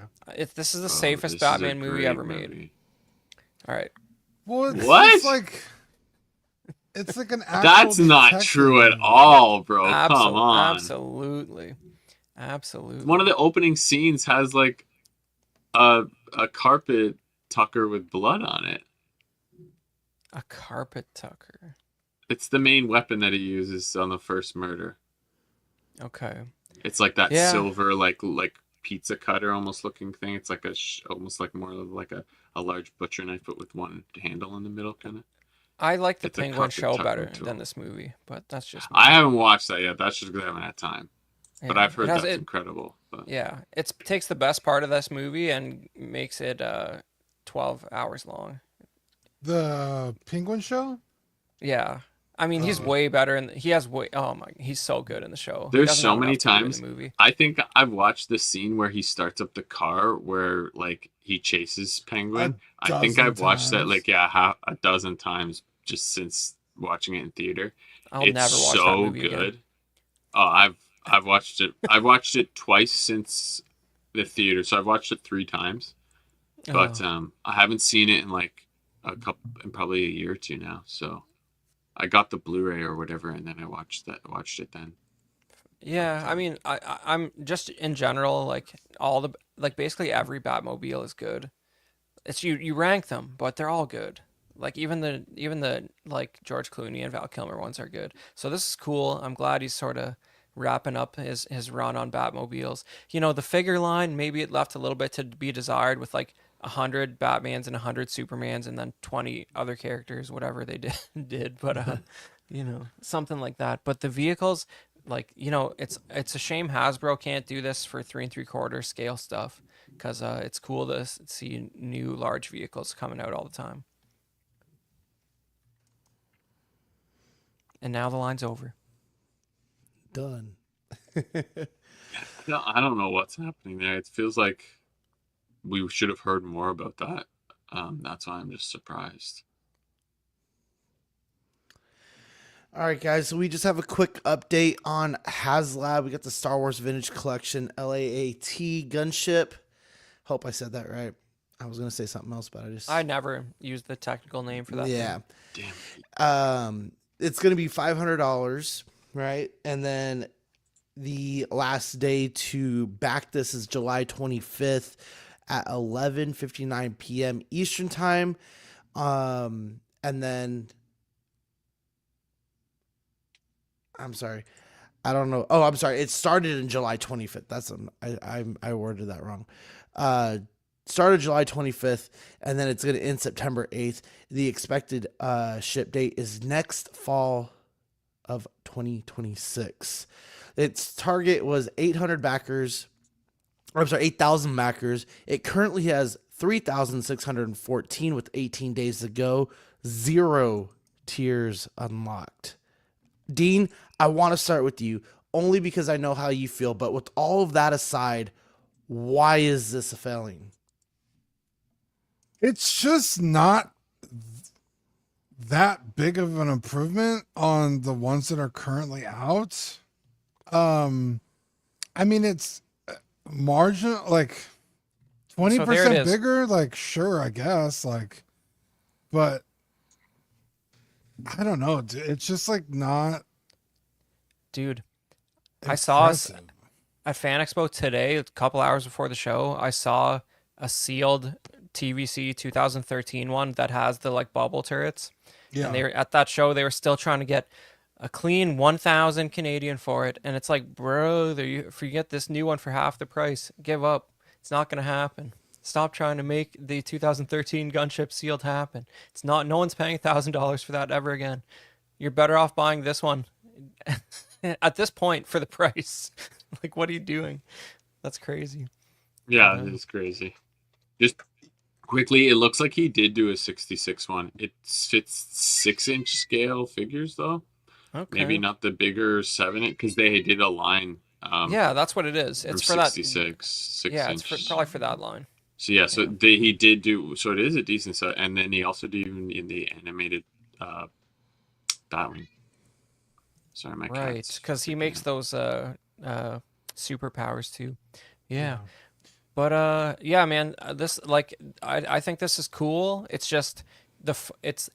Speaker 2: This is the
Speaker 4: Oh,
Speaker 2: safest
Speaker 4: this is a
Speaker 2: Batman movie
Speaker 4: great
Speaker 2: ever made.
Speaker 4: movie.
Speaker 2: All right.
Speaker 3: Well, it's
Speaker 4: What?
Speaker 3: like an actual
Speaker 4: That's not
Speaker 3: detective
Speaker 4: true at
Speaker 3: movie.
Speaker 4: all, bro. Come on.
Speaker 2: Absolutely.
Speaker 4: One
Speaker 2: Absolutely.
Speaker 4: of the opening scenes has like a carpet tucker with blood on it.
Speaker 2: A carpet tucker.
Speaker 4: It's the main weapon that he uses on the first murder.
Speaker 2: Okay.
Speaker 4: It's like that
Speaker 2: Yeah.
Speaker 4: silver like pizza cutter almost looking thing. It's like almost like more of like a large butcher knife but with one handle in the middle kind of.
Speaker 2: I like the
Speaker 4: It's a
Speaker 2: Penguin
Speaker 4: carpet
Speaker 2: show
Speaker 4: tucking
Speaker 2: better
Speaker 4: tool.
Speaker 2: than this movie, but that's just
Speaker 4: I
Speaker 2: me.
Speaker 4: haven't watched that yet. That's just because I haven't had time. But
Speaker 2: Yeah.
Speaker 4: I've
Speaker 2: It
Speaker 4: heard
Speaker 2: has
Speaker 4: that's
Speaker 2: it.
Speaker 4: incredible. But
Speaker 2: Yeah. It takes the best part of this movie and makes it 12 hours long.
Speaker 3: The Penguin Show?
Speaker 2: Yeah. I mean, he's
Speaker 3: Oh,
Speaker 2: way better he has way oh my, he's so good in the show. He
Speaker 4: there's
Speaker 2: doesn't
Speaker 4: so
Speaker 2: have
Speaker 4: many
Speaker 2: enough to do in the
Speaker 4: times
Speaker 2: movie.
Speaker 4: I think I've watched the scene where he starts up the car where like he chases
Speaker 3: a
Speaker 4: Penguin. I think
Speaker 3: dozen
Speaker 4: I've watched that
Speaker 3: times.
Speaker 4: like a dozen times just since watching it in theater.
Speaker 2: I'll
Speaker 4: It's
Speaker 2: never watch that
Speaker 4: so
Speaker 2: movie again.
Speaker 4: good. Oh, I've watched it. I've watched it twice since the theater, so I've watched it 3 times. But
Speaker 2: Oh.
Speaker 4: I haven't seen it in like in probably a year or two now. So I got the Blu-ray or whatever, and then I watched it then.
Speaker 2: Yeah,
Speaker 4: But
Speaker 2: I mean, I'm just in general like basically every Batmobile is good. It's you rank them, but they're all good. Like even the like George Clooney and Val Kilmer ones are good. So this is cool. I'm glad he's sort of wrapping up his run on Batmobiles. The figure line, maybe it left a little bit to be desired with like 100 Batmans and 100 Supermans and then 20 other characters, whatever they did. But something like that. But the vehicles, like, it's a shame Hasbro can't do this for 3 3/4 scale stuff, because it's cool to see new large vehicles coming out all the time. And now the line's over.
Speaker 1: Done.
Speaker 4: No, I don't know what's happening there. It feels like we should have heard more about that. That's why I'm just surprised.
Speaker 1: All right, guys. So we just have a quick update on HasLab. We got the Star Wars Vintage Collection LAAT gunship. Hope I said that right. I was gonna say something else, but
Speaker 2: I never used the technical name for that.
Speaker 1: Yeah.
Speaker 4: Damn.
Speaker 1: It's gonna be $500, right? And then the last day to back this is July 25th at 11:59 p.m. Eastern time. And then I'm sorry. I don't know. Oh, I'm sorry. It started in July 25th. I worded that wrong. Started July 25th, and then it's going to end September 8th. The expected ship date is next fall of 2026. Its target was 800 backers. I'm sorry, 8,000 backers. It currently has 3,614 with 18 days to go. 0 tiers unlocked. Dean, I want to start with you only because I know how you feel, but with all of that aside, why is this a failing?
Speaker 3: It's just not that big of an improvement on the ones that are currently out. I mean, it's marginal, like 20% bigger, like, sure, I guess, like, but I don't know. It's just like not.
Speaker 2: Dude,
Speaker 3: impressive.
Speaker 2: I saw us at Fan Expo today, a couple hours before the show. I saw a sealed TVC 2013 one that has the like bubble turrets.
Speaker 3: Yeah.
Speaker 2: And they were at that show. They were still trying to get a clean 1,000 Canadian for it, and it's like, bro, if you get this new one for half the price, give up. It's not gonna happen. Stop trying to make the 2013 gunship sealed happen. It's not. No one's paying $1,000 for that ever again. You're better off buying this one at this point for the price. Like, what are you doing? That's crazy.
Speaker 4: Yeah, it is crazy. Just quickly, it looks like he did do a 66 one. It fits 6-inch scale figures though.
Speaker 2: Okay.
Speaker 4: Maybe not the bigger 7, because they did a line.
Speaker 2: Yeah, that's what it is. It's for
Speaker 4: 66, 6
Speaker 2: yeah,
Speaker 4: inch.
Speaker 2: it's probably for that line.
Speaker 4: So yeah, so he did do. So it is a decent set, and then he also did in the animated battling. Sorry, my
Speaker 2: right, because he makes those superpowers too. Yeah. But yeah, man, this like I think this is cool. It's just it's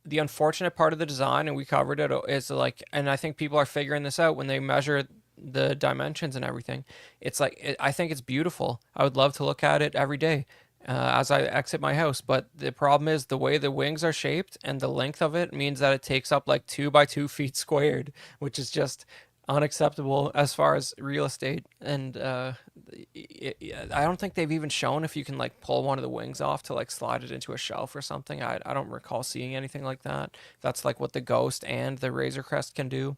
Speaker 2: the unfortunate part of the design, and we covered it, is like, and I think people are figuring this out when they measure the dimensions and everything. It's like I think it's beautiful. I would love to look at it every day as I exit my house. But the problem is the way the wings are shaped and the length of it means that it takes up like 2 by 2 feet squared, which is just unacceptable as far as real estate. And I don't think they've even shown if you can like pull one of the wings off to like slide it into a shelf or something. I don't recall seeing anything like that. That's like what the Ghost and the Razor Crest can do.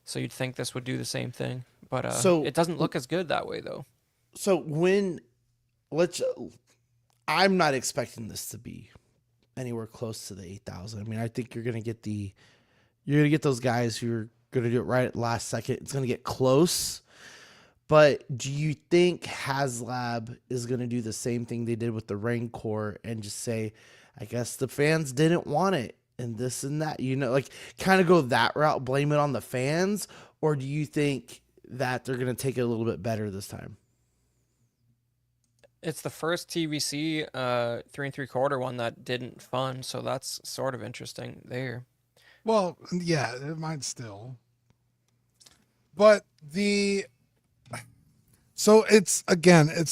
Speaker 2: So you'd think this would do the same thing, but it doesn't look as good that way though.
Speaker 1: So I'm not expecting this to be anywhere close to the 8,000. I mean, I think you're gonna get those guys who are gonna do it right at the last second. It's gonna get close. But do you think HasLab is gonna do the same thing they did with the Rancor and just say, I guess the fans didn't want it and this and that, like kind of go that route, blame it on the fans? Or do you think that they're gonna take it a little bit better this time?
Speaker 2: It's the first TVC 3 3/4 one that didn't fund, so that's sort of interesting there.
Speaker 3: Well, yeah, it might still. But so it's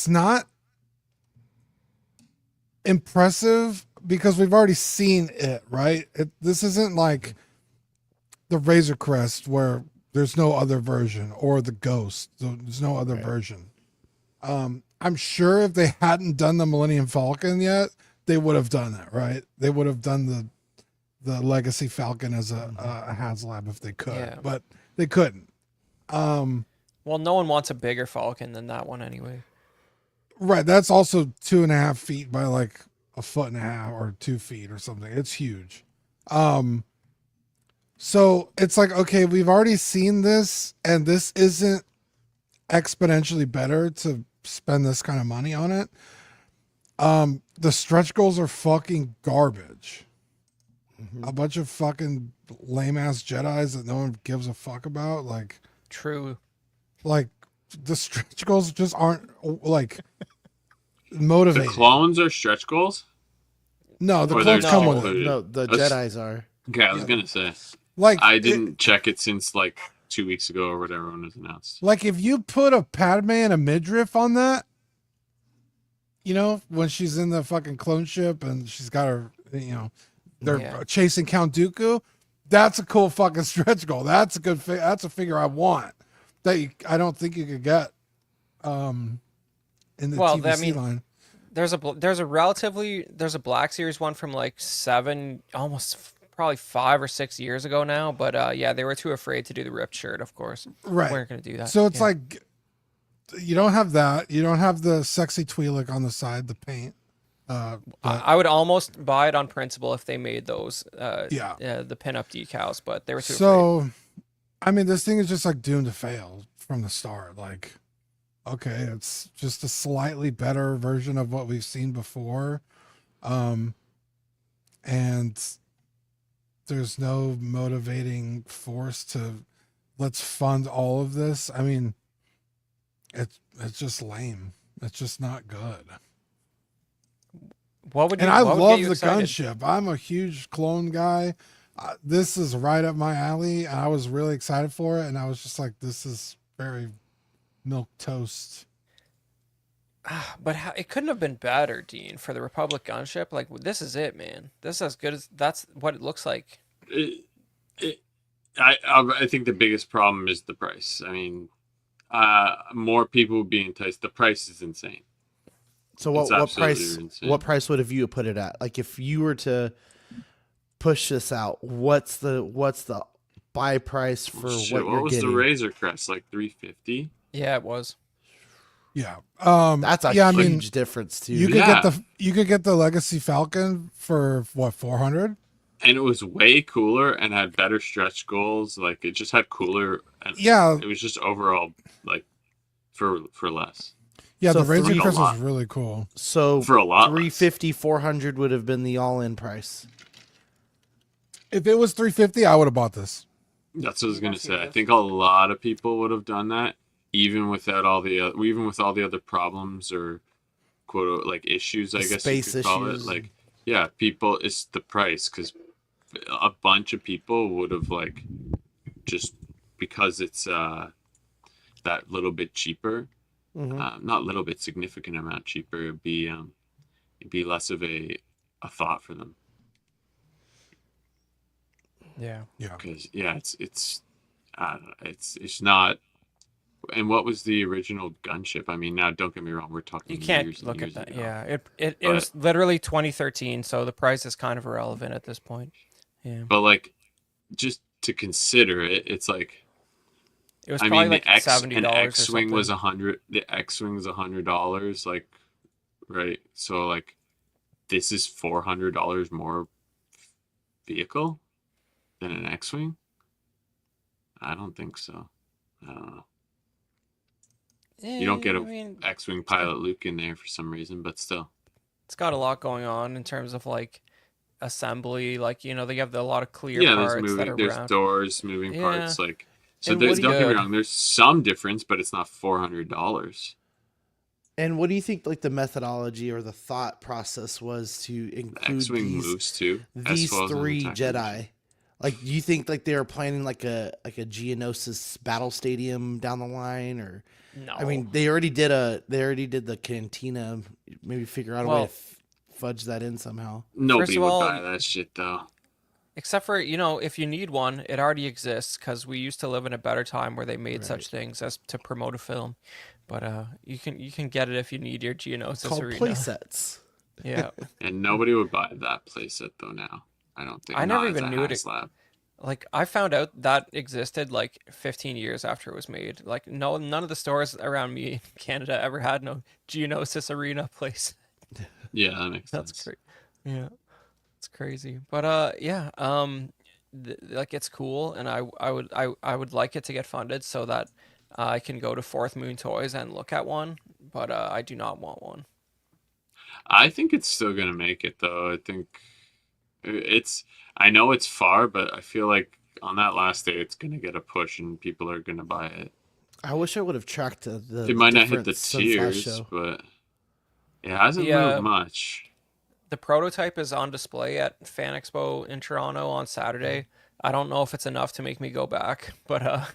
Speaker 3: not impressive because we've already seen it, right? This isn't like the Razor Crest where there's no other version, or the Ghost. There's no other version. I'm sure if they hadn't done the Millennium Falcon yet, they would have done it, right? They would have done the Legacy Falcon as a HasLab if they could,
Speaker 2: Yeah.
Speaker 3: but they couldn't.
Speaker 2: Well, no one wants a bigger Falcon than that one anyway.
Speaker 3: Right. That's also 2.5 feet by like 1.5 feet or 2 feet or something. It's huge. So it's like, okay, we've already seen this, and this isn't exponentially better to spend this kind of money on it. The stretch goals are fucking garbage. A bunch of fucking lame ass Jedis that no one gives a fuck about.
Speaker 2: True.
Speaker 3: Like the stretch goals just aren't like
Speaker 4: The
Speaker 3: motivating.
Speaker 4: clones are stretch goals?
Speaker 3: No, the
Speaker 4: Or
Speaker 3: clones
Speaker 4: they're
Speaker 3: come
Speaker 4: just
Speaker 3: with it.
Speaker 4: included?
Speaker 1: No, the
Speaker 4: That's-
Speaker 1: Jedi's are.
Speaker 4: Okay, I was gonna say.
Speaker 3: Like
Speaker 4: I didn't check it since like 2 weeks ago or whatever when it was announced.
Speaker 3: Like if you put a Padme and a midriff on that, you know, when she's in the fucking clone ship and she's got her, you know, they're
Speaker 2: Yeah.
Speaker 3: chasing Count Dooku, that's a cool fucking stretch goal. That's a good that's a figure I want that I don't think you could get in the
Speaker 2: Well,
Speaker 3: TVC
Speaker 2: I mean,
Speaker 3: line.
Speaker 2: There's a Black Series one from like 7, almost probably 5 or 6 years ago now. But yeah, they were too afraid to do the ripped shirt. Of course,
Speaker 3: Right.
Speaker 2: weren't going to do that.
Speaker 3: So it's
Speaker 2: Yeah.
Speaker 3: like you don't have that. You don't have the sexy Twi'lek on the side, the paint.
Speaker 2: I would almost buy it on principle if they made those.
Speaker 3: Yeah.
Speaker 2: The pinup decals, but they were too afraid.
Speaker 3: So, I mean, this thing is just like doomed to fail from the start. Like, okay, it's just a slightly better version of what we've seen before. And there's no motivating force to let's fund all of this. I mean, it's just lame. It's just not good.
Speaker 2: What would you?
Speaker 3: And I
Speaker 2: what would get
Speaker 3: love
Speaker 2: you
Speaker 3: the
Speaker 2: excited?
Speaker 3: gunship. I'm a huge clone guy. This is right up my alley. And I was really excited for it. And I was just like, this is very milk toast.
Speaker 2: But it couldn't have been better, Dean, for the Republic gunship. Like this is it, man. This is as good as that's what it looks like.
Speaker 4: I think the biggest problem is the price. I mean, more people would be enticed. The price is insane.
Speaker 1: So
Speaker 4: It's
Speaker 1: what
Speaker 4: absolutely
Speaker 1: price?
Speaker 4: insane.
Speaker 1: What price would have you put it at? Like if you were to push this out, what's the buy price for
Speaker 4: Shit,
Speaker 1: what
Speaker 4: what
Speaker 1: you're
Speaker 4: was
Speaker 1: getting?
Speaker 4: the Razor Crest? Like 350?
Speaker 2: Yeah, it was.
Speaker 3: Yeah.
Speaker 1: That's a
Speaker 3: yeah,
Speaker 1: huge
Speaker 3: I mean,
Speaker 1: difference too.
Speaker 3: you could
Speaker 4: Yeah.
Speaker 3: get the Legacy Falcon for what, 400?
Speaker 4: And it was way cooler and had better stretch goals. Like it just had cooler. And
Speaker 3: Yeah.
Speaker 4: It was just overall like for less.
Speaker 3: Yeah,
Speaker 1: So
Speaker 3: the Razor
Speaker 1: three-
Speaker 3: Crest
Speaker 4: a
Speaker 3: was
Speaker 4: lot.
Speaker 3: really cool.
Speaker 1: So
Speaker 4: For a lot less.
Speaker 1: 350, 400 would have been the all-in price.
Speaker 3: If it was 350, I would have bought this.
Speaker 4: That's what I was gonna say. I think a lot of people would have done that, even without even with all the other problems or quote like issues. I
Speaker 1: The
Speaker 4: guess you
Speaker 1: space
Speaker 4: could call it.
Speaker 1: issues.
Speaker 4: Like, yeah, people. It's the price because a bunch of people would have like just because it's that little bit cheaper, not little bit, significant amount cheaper. It'd be less of a thought for them.
Speaker 2: Yeah.
Speaker 3: Yeah.
Speaker 4: Because yeah, it's not. And what was the original gunship? I mean, now don't get me wrong, we're talking
Speaker 2: You can't
Speaker 4: years and
Speaker 2: look at
Speaker 4: years
Speaker 2: that.
Speaker 4: ago.
Speaker 2: Yeah. It was literally 2013, so the price is kind of irrelevant at this point. Yeah.
Speaker 4: But like, just to consider it, it's like
Speaker 2: It was
Speaker 4: I
Speaker 2: probably
Speaker 4: mean,
Speaker 2: like
Speaker 4: the
Speaker 2: $70
Speaker 4: an
Speaker 2: or
Speaker 4: X-wing
Speaker 2: something.
Speaker 4: was $100. The X-wing was $100. Like, right? So like, this is $400 more vehicle than an X-wing. I don't think so. I don't know. You don't get
Speaker 2: I
Speaker 4: a
Speaker 2: mean,
Speaker 4: X-wing pilot Luke in there for some reason, but still.
Speaker 2: it's got a lot going on in terms of like assembly. Like they have a lot of clear
Speaker 4: Yeah,
Speaker 2: parts that are
Speaker 4: there's
Speaker 2: around.
Speaker 4: doors, moving parts,
Speaker 2: Yeah.
Speaker 4: like so.
Speaker 1: And
Speaker 4: There's,
Speaker 1: what
Speaker 4: don't
Speaker 1: do
Speaker 4: get me
Speaker 2: you-
Speaker 4: wrong. There's some difference, but it's not $400.
Speaker 1: And what do you think like the methodology or the thought process was to include
Speaker 4: X-wing
Speaker 1: these
Speaker 4: moves too.
Speaker 1: these
Speaker 4: S12s and
Speaker 1: three
Speaker 4: attack
Speaker 1: Jedi?
Speaker 4: moves.
Speaker 1: Like, do you think like they were planning like a Geonosis battle stadium down the line, or
Speaker 2: No.
Speaker 1: I mean they already did the cantina. Maybe figure out a way
Speaker 2: Well,
Speaker 1: to fudge that in somehow.
Speaker 4: Nobody
Speaker 2: of
Speaker 4: would
Speaker 2: all,
Speaker 4: buy that shit though.
Speaker 2: except for, if you need one, it already exists because we used to live in a better time where they made
Speaker 1: Right.
Speaker 2: such things as to promote a film. But you can get it if you need your
Speaker 1: It's
Speaker 2: Geonosis
Speaker 1: called
Speaker 2: arena.
Speaker 1: play sets.
Speaker 2: Yeah.
Speaker 4: And nobody would buy that playset though now. I don't think.
Speaker 2: I never
Speaker 4: Not as a
Speaker 2: even knew it.
Speaker 4: HasLab.
Speaker 2: Like I found out that existed like 15 years after it was made. Like no, none of the stores around me in Canada ever had no Geonosis arena place.
Speaker 4: Yeah, that makes
Speaker 2: That's
Speaker 4: sense.
Speaker 2: great. Yeah, it's crazy. But yeah, like it's cool, and I would like it to get funded so that I can go to Fourth Moon Toys and look at one. But I do not want one.
Speaker 4: I think it's still gonna make it though. I think it's. I know it's far, but I feel like on that last day, it's gonna get a push, and people are gonna buy it.
Speaker 1: I wish I would have tracked
Speaker 4: It
Speaker 1: the
Speaker 4: might not hit the
Speaker 1: difference since last
Speaker 4: tiers,
Speaker 1: show.
Speaker 4: but it hasn't
Speaker 2: The
Speaker 4: moved much.
Speaker 2: the prototype is on display at Fan Expo in Toronto on Saturday. I don't know if it's enough to make me go back, but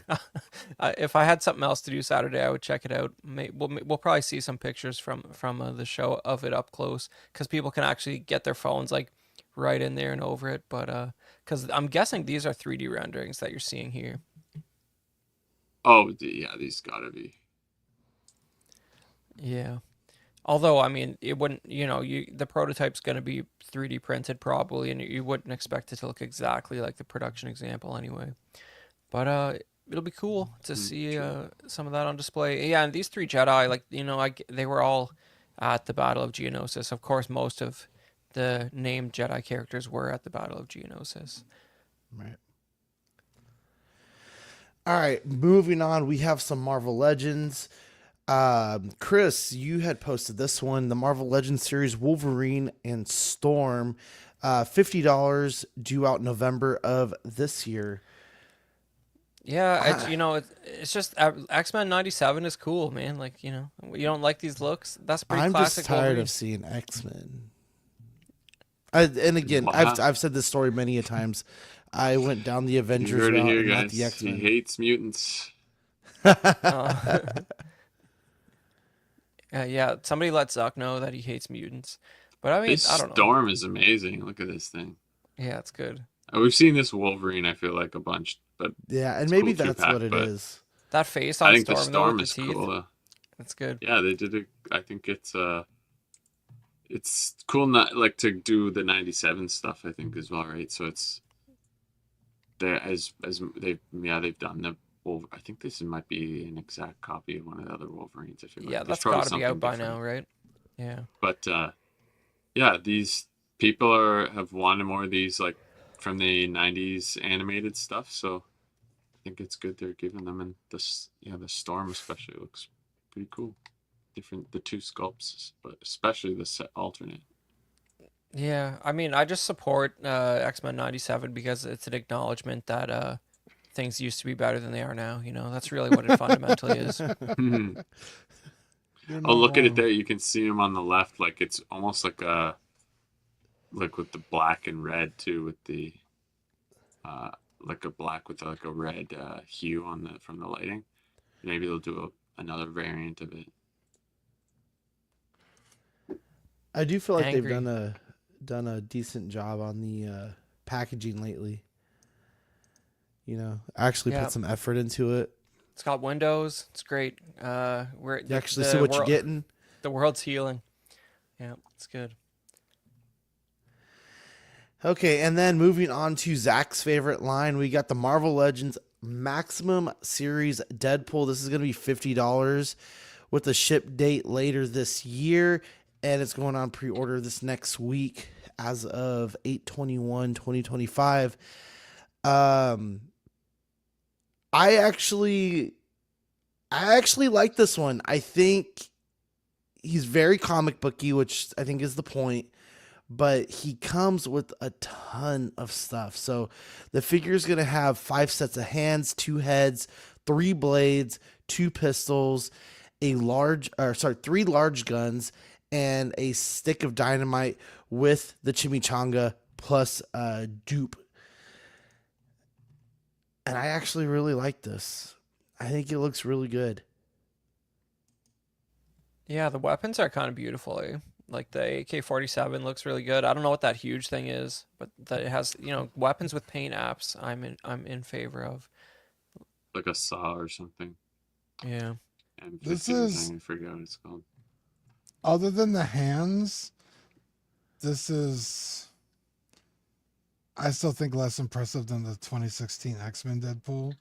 Speaker 2: if I had something else to do Saturday, I would check it out. We'll probably see some pictures from the show of it up close because people can actually get their phones like right in there and over it. But because I'm guessing these are 3D renderings that you're seeing here.
Speaker 4: Oh, yeah, these gotta be.
Speaker 2: Yeah. Although, I mean, it wouldn't, the prototype's going to be 3D printed probably, and you wouldn't expect it to look exactly like the production example anyway. But it'll be cool to see some of that on display. Yeah, and these three Jedi, like, they were all at the Battle of Geonosis. Of course, most of the named Jedi characters were at the Battle of Geonosis.
Speaker 1: Right. All right, moving on. We have some Marvel Legends. Chris, you had posted this one, the Marvel Legends series Wolverine and Storm, $50, due out November of this year.
Speaker 2: Yeah, it's just X-Men 97 is cool, man. Like, you don't like these looks? That's pretty
Speaker 1: I'm
Speaker 2: classic
Speaker 1: just tired
Speaker 2: Wolverine.
Speaker 1: of seeing X-Men. And again,
Speaker 4: Wow.
Speaker 1: I've said this story many a times. I went down the
Speaker 4: You
Speaker 1: Avengers
Speaker 4: heard it
Speaker 1: route
Speaker 4: here,
Speaker 1: and not
Speaker 4: guys.
Speaker 1: the
Speaker 4: He
Speaker 1: X-Men.
Speaker 4: hates mutants.
Speaker 2: Yeah, somebody let Zuck know that he hates mutants. But I mean,
Speaker 4: This
Speaker 2: I don't know.
Speaker 4: Storm is amazing. Look at this thing.
Speaker 2: Yeah, it's good.
Speaker 4: We've seen this Wolverine, I feel like, a bunch, but
Speaker 1: Yeah, and
Speaker 4: it's
Speaker 1: maybe
Speaker 4: cool
Speaker 1: that's
Speaker 4: two-pack,
Speaker 1: what it
Speaker 4: but
Speaker 1: is.
Speaker 2: That face
Speaker 4: I
Speaker 2: on
Speaker 4: think the
Speaker 2: Storm, though,
Speaker 4: Storm
Speaker 2: with
Speaker 4: is
Speaker 2: the teeth,
Speaker 4: cool.
Speaker 2: that's good.
Speaker 4: Yeah, they did it. I think it's cool not like to do the 97 stuff, I think, as well, right? So it's there as they've done the I think this might be an exact copy of one of the other Wolverines. I feel
Speaker 2: Yeah,
Speaker 4: like.
Speaker 2: that's
Speaker 4: probably
Speaker 2: got to be out
Speaker 4: something
Speaker 2: by
Speaker 4: different.
Speaker 2: now, right? Yeah.
Speaker 4: But yeah, these people have wanted more of these like from the 90s animated stuff, so I think it's good they're giving them. And this, the Storm especially looks pretty cool. Different, the two sculpts, but especially the set alternate.
Speaker 2: Yeah, I mean, I just support X-Men 97 because it's an acknowledgement that things used to be better than they are now. That's really what it fundamentally is.
Speaker 1: You're
Speaker 4: Oh,
Speaker 1: not
Speaker 4: look at it
Speaker 1: wrong.
Speaker 4: there. You can see him on the left. Like it's almost like with the black and red too, with the like a black with like a red hue from the lighting. Maybe they'll do another variant of it.
Speaker 1: I do feel like
Speaker 2: Angry.
Speaker 1: they've done a decent job on the packaging lately. Actually
Speaker 2: Yeah.
Speaker 1: put some effort into it.
Speaker 2: It's got windows. It's great.
Speaker 1: You actually see what you're getting.
Speaker 2: The world's healing. Yeah, it's good.
Speaker 1: Okay, and then moving on to Zach's favorite line, we got the Marvel Legends Maximum Series Deadpool. This is going to be $50 with a ship date later this year, and it's going on pre-order this next week as of 8/21/2025. I actually like this one. I think he's very comic booky, which I think is the point. But he comes with a ton of stuff. So the figure is going to have 5 sets of hands, 2 heads, 3 blades, 2 pistols, 3 large guns, and a stick of dynamite with the chimichanga plus dupe. And I actually really like this. I think it looks really good.
Speaker 2: Yeah, the weapons are kind of beautiful, eh? Like the AK-47 looks really good. I don't know what that huge thing is, but that it has, weapons with paint apps. I'm in favor of.
Speaker 4: Like a saw or something.
Speaker 2: Yeah.
Speaker 4: M50
Speaker 3: This
Speaker 4: or
Speaker 3: is,
Speaker 4: something. I forget what it's called.
Speaker 3: other than the hands, this is, I still think less impressive than the 2016 X-Men Deadpool.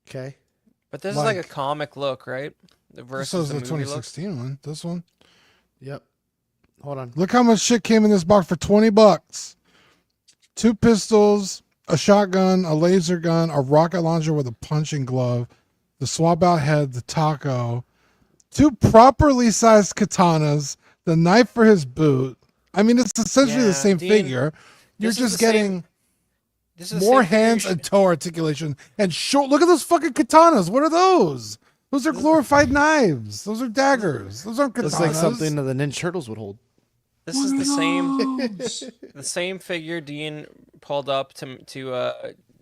Speaker 1: Okay.
Speaker 2: But this is like a
Speaker 3: Like,
Speaker 2: comic look, right?
Speaker 3: so
Speaker 2: Versus
Speaker 3: is
Speaker 2: the
Speaker 3: the
Speaker 2: movie look.
Speaker 3: 2016 one. This one.
Speaker 1: Yep. Hold on.
Speaker 3: Look how much shit came in this box for $20. 2 pistols, a shotgun, a laser gun, a rocket launcher with a punching glove, the swap out head, the taco, 2 properly sized katanas, the knife for his boot. I mean, it's essentially the
Speaker 2: Yeah,
Speaker 3: same
Speaker 2: Dean,
Speaker 3: figure. You're
Speaker 2: this is
Speaker 3: just
Speaker 2: the same.
Speaker 3: getting
Speaker 2: This is the
Speaker 3: more
Speaker 2: same figure you
Speaker 3: hands
Speaker 2: should.
Speaker 3: and toe articulation and short. Look at those fucking katanas. What are those? Those are glorified knives. Those are daggers. Those aren't katanas.
Speaker 1: Looks like something that the Ninja Turtles would hold.
Speaker 2: This is the same figure Dean pulled up to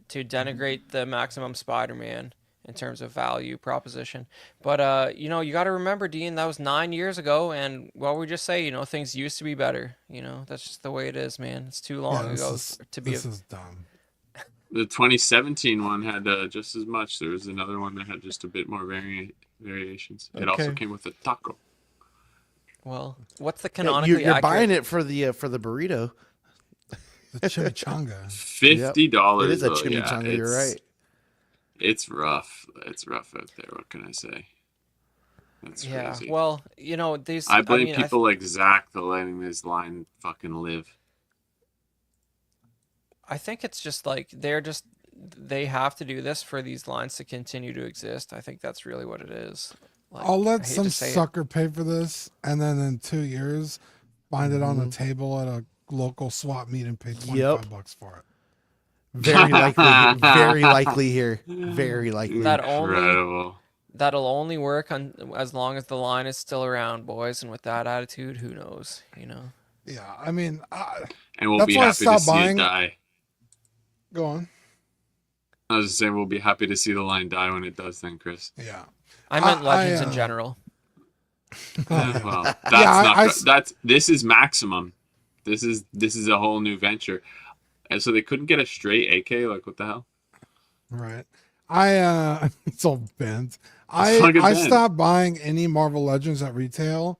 Speaker 2: denigrate the Maximum Spider-Man in terms of value proposition. But you got to remember, Dean, that was 9 years ago, and what we just say, things used to be better. That's just the way it is, man. It's too long ago to be.
Speaker 3: This is dumb.
Speaker 4: The 2017 one had just as much. There was another one that had just a bit more variations. It also
Speaker 1: Okay.
Speaker 4: came with a taco.
Speaker 2: Well, what's the
Speaker 1: Yeah,
Speaker 2: canonically
Speaker 1: you're
Speaker 2: accurate?
Speaker 1: buying it for the burrito.
Speaker 3: The chimichanga.
Speaker 4: $50.
Speaker 1: It is a
Speaker 4: though. Yeah,
Speaker 1: chimichanga. You're right.
Speaker 4: It's rough. It's rough out there. What can I say? That's
Speaker 2: Yeah.
Speaker 4: crazy.
Speaker 2: Well, these.
Speaker 4: I blame
Speaker 2: mean,
Speaker 4: people like Zach for letting this line fucking live.
Speaker 2: I think it's just like they have to do this for these lines to continue to exist. I think that's really what it is. Like,
Speaker 3: I'll
Speaker 2: I
Speaker 3: let
Speaker 2: hate
Speaker 3: some
Speaker 2: to say it.
Speaker 3: sucker pay for this, and then in 2 years, find it on
Speaker 1: Mm-hmm.
Speaker 3: the table at a local swap meet and pay $25 for it.
Speaker 1: Very likely. Very likely here. Very likely.
Speaker 4: Incredible.
Speaker 2: That'll only work as long as the line is still around, boys. And with that attitude, who knows?
Speaker 3: Yeah, I mean,
Speaker 4: And we'll
Speaker 3: That's
Speaker 4: be
Speaker 3: why I
Speaker 4: happy to
Speaker 3: stopped
Speaker 4: see
Speaker 3: buying.
Speaker 4: it die.
Speaker 3: Go on.
Speaker 4: I was just saying we'll be happy to see the line die when it does then, Chris.
Speaker 3: Yeah.
Speaker 2: I meant
Speaker 3: I,
Speaker 2: Legends in
Speaker 3: uh,
Speaker 2: general.
Speaker 4: Well, that's
Speaker 3: Yeah,
Speaker 4: not this is maximum. This is a whole new venture. And so they couldn't get a straight AK, like what the hell?
Speaker 3: Right. It's all bent.
Speaker 4: fucking
Speaker 3: I
Speaker 4: bent.
Speaker 3: stopped buying any Marvel Legends at retail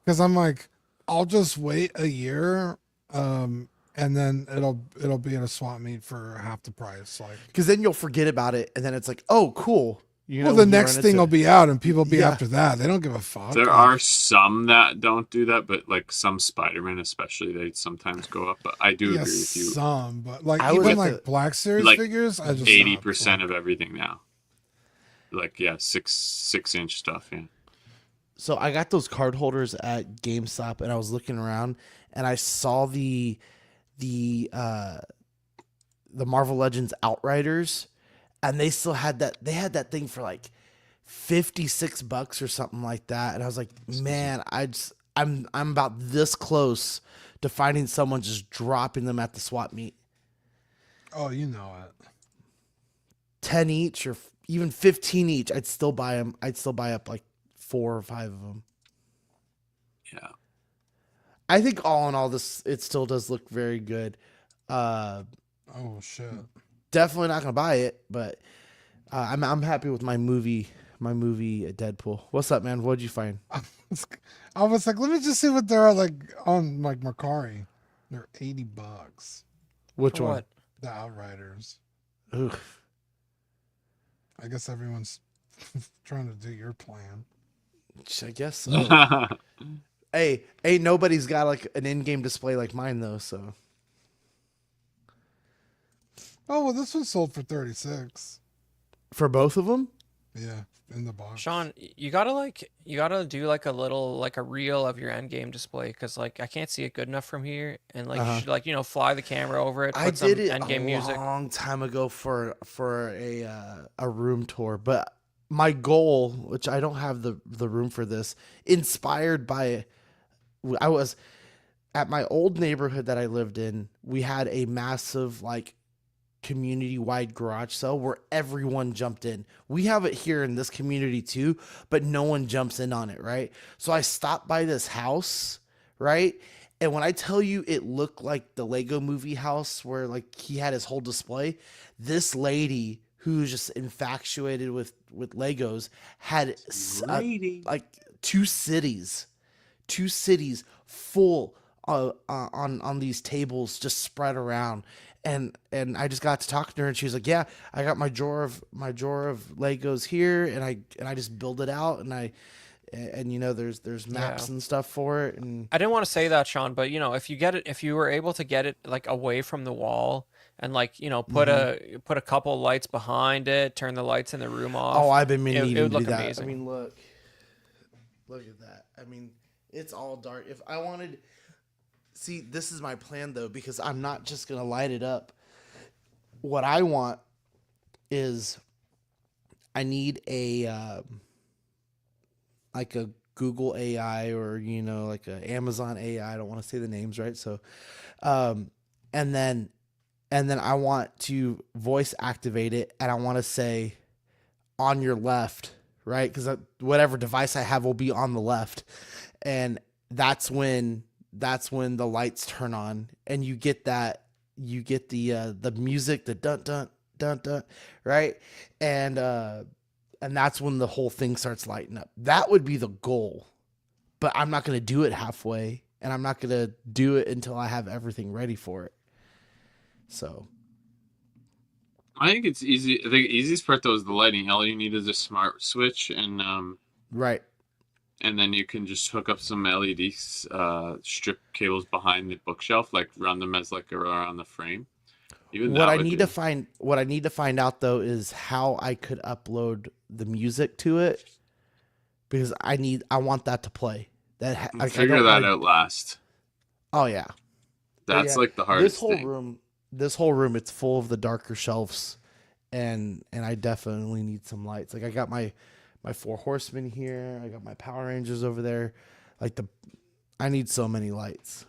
Speaker 3: because I'm like, I'll just wait a year, and then it'll be at a swap meet for half the price. Like,
Speaker 1: Because then you'll forget about it, and then it's like, oh, cool.
Speaker 3: well, the next thing will be out, and people will be
Speaker 1: Yeah.
Speaker 3: after that. They don't give a fuck.
Speaker 4: There
Speaker 3: Like,
Speaker 4: are some that don't do that, but like some Spider-Man especially, they sometimes go up. But I do
Speaker 3: yeah,
Speaker 4: agree with you.
Speaker 3: some, but like
Speaker 1: I was
Speaker 3: even
Speaker 1: at
Speaker 3: like
Speaker 1: the-
Speaker 3: Black Series
Speaker 4: like
Speaker 3: figures, I just
Speaker 4: 80% of everything now. Like yeah, 6-inch stuff. Yeah.
Speaker 1: So I got those card holders at GameStop, and I was looking around, and I saw the Marvel Legends Outriders, and they still had that. They had that thing for like $56 or something like that, and I was like, man, I'm about this close to finding someone just dropping them at the swap meet.
Speaker 3: Oh, you know it.
Speaker 1: 10 each or even 15 each. I'd still buy them. I'd still buy up like 4 or 5 of them.
Speaker 4: Yeah.
Speaker 1: I think all in all, it still does look very good.
Speaker 3: Oh shit.
Speaker 1: Definitely not gonna buy it, but I'm happy with my movie Deadpool. What's up, man? What'd you find?
Speaker 3: I was like, let me just see what they're like on like Mercari. They're $80.
Speaker 1: Which
Speaker 2: For
Speaker 1: one?
Speaker 2: what?
Speaker 3: The Outriders.
Speaker 1: Ugh.
Speaker 3: I guess everyone's trying to do your plan.
Speaker 1: I guess so. Hey, ain't nobody's got like an in-game display like mine though. So
Speaker 3: Oh well, this one sold for 36.
Speaker 1: for both of them,
Speaker 3: Yeah, in the box.
Speaker 2: Sean, you gotta do like a little like a reel of your end game display because like I can't see it good enough from here, and like you should like fly the camera over it.
Speaker 1: I
Speaker 2: Put some
Speaker 1: did it
Speaker 2: end game
Speaker 1: a
Speaker 2: music.
Speaker 1: long time ago for a room tour, but my goal, which I don't have the room for this, inspired by, I was at my old neighborhood that I lived in. We had a massive like community wide garage sale where everyone jumped in. We have it here in this community too, but no one jumps in on it, right? So I stopped by this house, right? And when I tell you it looked like the Lego movie house where like he had his whole display, this lady who's just infatuated with Legos had
Speaker 4: Lady.
Speaker 1: like two cities full on these tables just spread around, and I just got to talk to her, and she was like, "Yeah, I got my drawer of Legos here, and I just build it out, and you know there's
Speaker 2: Yeah.
Speaker 1: maps and stuff for it, and
Speaker 2: I didn't want to say that, Sean, but if you were able to get it like away from the wall and like,
Speaker 1: Mhm.
Speaker 2: put a couple lights behind it, turn the lights in the room
Speaker 1: Oh,
Speaker 2: off,
Speaker 1: I've been
Speaker 2: it
Speaker 1: needing
Speaker 2: would
Speaker 1: to do
Speaker 2: look
Speaker 1: that. I
Speaker 2: amazing.
Speaker 1: mean, look at that. I mean, it's all dark. If I wanted, see, this is my plan though, because I'm not just gonna light it up. What I want is I need a like a Google AI or like a Amazon AI. I don't want to say the names, right? So, um, and then I want to voice activate it, and I want to say on your left, right? Because whatever device I have will be on the left, and that's when the lights turn on, and you get the music, the dun dun dun dun, right, and uh, and that's when the whole thing starts lighting up. That would be the goal, but I'm not gonna do it halfway, and I'm not gonna do it until I have everything ready for it. So
Speaker 4: I think it's easy. I think the easiest part though is the lighting. All you need is a smart switch,
Speaker 1: right.
Speaker 4: and then you can just hook up some LED strip cables behind the bookshelf, like run them as like around the frame. Even
Speaker 1: What
Speaker 4: that
Speaker 1: I
Speaker 4: would
Speaker 1: need to
Speaker 4: be.
Speaker 1: find what I need to find out though is how I could upload the music to it, because I want that to play.
Speaker 4: We'll
Speaker 1: Like I
Speaker 4: figure
Speaker 1: don't want
Speaker 4: that
Speaker 1: to.
Speaker 4: out last.
Speaker 1: Oh yeah, but
Speaker 4: That's
Speaker 1: yeah,
Speaker 4: like the
Speaker 1: this
Speaker 4: hardest
Speaker 1: whole
Speaker 4: thing.
Speaker 1: room, this whole room, it's full of the darker shelves, and I definitely need some lights. Like I got my four horsemen here. I got my Power Rangers over there. Like I need so many lights.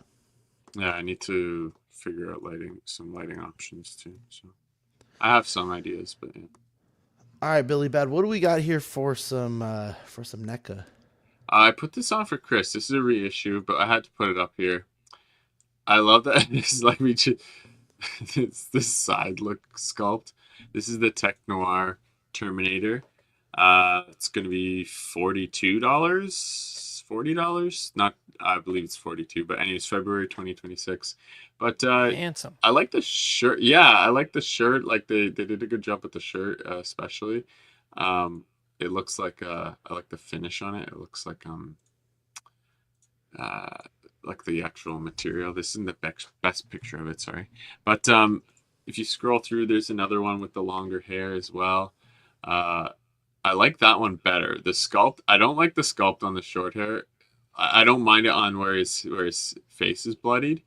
Speaker 4: Yeah, I need to figure out some lighting options too. So I have some ideas, but yeah.
Speaker 1: All right, Billy Bad, what do we got here for some NECA?
Speaker 4: I put this on for Chris. This is a reissue, but I had to put it up here. I love that. It's like it's this side look sculpt. This is the Tech Noir Terminator. It's gonna be $42, $40. Not, I believe it's 42, but anyways, February 2026. But
Speaker 2: Handsome.
Speaker 4: I like the shirt. Yeah, I like the shirt. Like they did a good job with the shirt, especially. Um, it looks like I like the finish on it. It looks uh like the actual material. This isn't the best picture of it, sorry. But if you scroll through, there's another one with the longer hair as well. Uh, I like that one better. The sculpt, I don't like the sculpt on the short hair. I don't mind it on where his face is bloodied.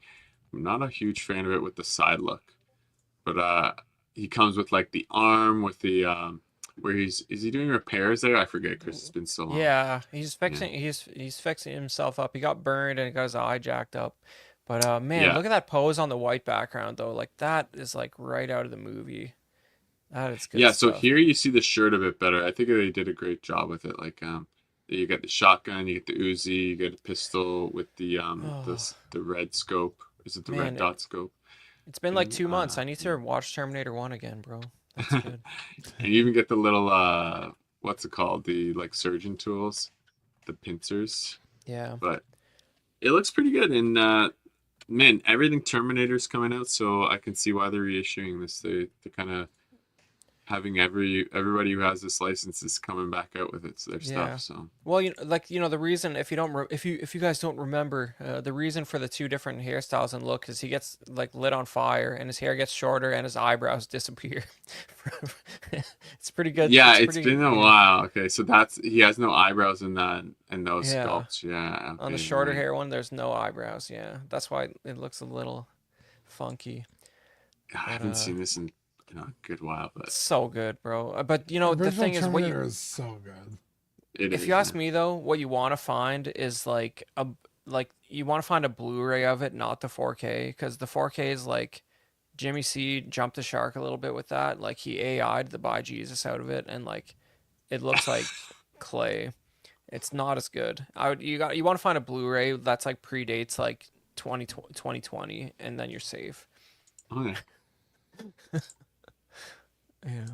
Speaker 4: I'm not a huge fan of it with the side look. But he comes with like the arm with the where is he doing repairs there? I forget because it's been so long.
Speaker 2: Yeah,
Speaker 4: Yeah.
Speaker 2: he's fixing himself up. He got burned and got his eye jacked up. But man,
Speaker 4: Yeah.
Speaker 2: look at that pose on the white background though. Like that is like right out of the movie. That is good
Speaker 4: Yeah, so
Speaker 2: stuff.
Speaker 4: here you see the shirt a bit better. I think they did a great job with it. Like you get the shotgun, you get the Uzi, you get a pistol with
Speaker 2: Oh,
Speaker 4: the red scope. Is it the red
Speaker 2: man,
Speaker 4: dot scope?
Speaker 2: it's been like
Speaker 4: And
Speaker 2: 2 months. I need to watch Terminator 1 again, bro. That's
Speaker 4: yeah.
Speaker 2: good.
Speaker 4: And you even get the little what's it called? The like surgeon tools, the pincers.
Speaker 2: Yeah.
Speaker 4: But it looks pretty good and man, everything Terminator's coming out, so I can see why they're reissuing this. They kind of having everybody who has this license is coming back out with their stuff.
Speaker 2: Yeah.
Speaker 4: So
Speaker 2: Well, the reason if you don't if you guys don't remember, the reason for the two different hairstyles and look is he gets like lit on fire and his hair gets shorter and his eyebrows disappear. It's pretty good.
Speaker 4: yeah,
Speaker 2: It's
Speaker 4: it's
Speaker 2: pretty,
Speaker 4: been a
Speaker 2: yeah.
Speaker 4: while. Okay, so that's he has no eyebrows in that and those
Speaker 2: Yeah.
Speaker 4: sculpts. Yeah,
Speaker 2: On the
Speaker 4: okay,
Speaker 2: shorter
Speaker 4: right.
Speaker 2: hair one, there's no eyebrows. Yeah. That's why it looks a little funky.
Speaker 4: I
Speaker 2: But
Speaker 4: haven't seen this in a good while, but
Speaker 2: it's so good, bro. But
Speaker 3: The
Speaker 2: the
Speaker 3: original
Speaker 2: thing is what you
Speaker 3: Terminator is so good.
Speaker 4: it
Speaker 2: if you
Speaker 4: is.
Speaker 2: ask
Speaker 4: Yeah.
Speaker 2: me though, what you want to find is like you want to find a Blu-ray of it, not the 4K, because the 4K is like Jimmy C jumped the shark a little bit with that. Like he AI'd the By Jesus out of it, and like it looks like clay. It's not as good. You want to find a Blu-ray that's like predates like 2020, and then you're safe.
Speaker 4: Okay.
Speaker 2: Yeah.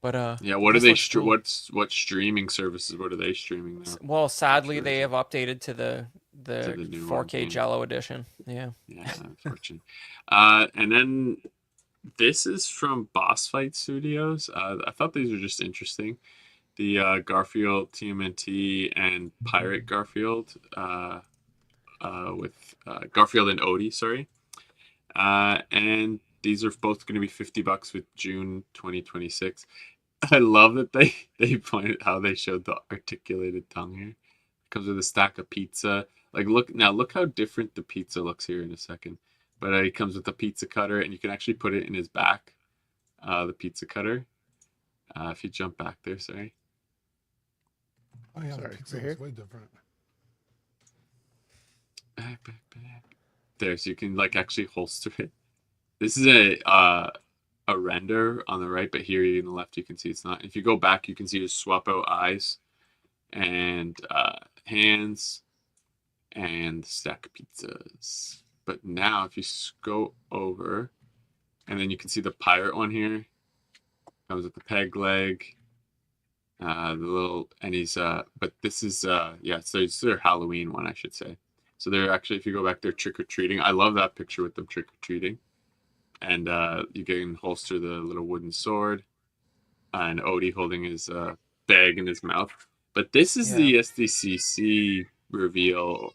Speaker 2: But
Speaker 4: Yeah. What are
Speaker 2: this
Speaker 4: they?
Speaker 2: looks cool.
Speaker 4: What streaming services? What are they streaming now?
Speaker 2: Well, sadly,
Speaker 4: Sure
Speaker 2: they
Speaker 4: is
Speaker 2: have updated to
Speaker 4: to
Speaker 2: the
Speaker 4: the new one.
Speaker 2: 4K Jello edition. Yeah.
Speaker 4: Yeah, unfortunate. And then this is from Boss Fight Studios. I thought these were just interesting. The Garfield TMNT and Pirate Garfield with Garfield and Odie, sorry. And these are both going to be $50 with June 2026. I love that they pointed how they showed the articulated tongue here. It comes with a stack of pizza. Like look how different the pizza looks here in a second. But it comes with a pizza cutter, and you can actually put it in his back. The pizza cutter. If you jump back there, sorry.
Speaker 3: Oh yeah,
Speaker 1: Sorry,
Speaker 3: the pizza
Speaker 1: right here?
Speaker 3: is way different.
Speaker 4: Back. There, so you can like actually holster it. This is a render on the right, but here on the left you can see it's not. If you go back, you can see his swap out eyes and hands and stack of pizzas. But now if you go over, and then you can see the pirate one here. Comes with the peg leg. The little, and he's but this is yeah, so it's their Halloween one, I should say. So they're actually, if you go back, they're trick-or-treating. I love that picture with them trick-or-treating. And you can holster the little wooden sword, and Odie holding his bag in his mouth. But this is the SDCC reveal.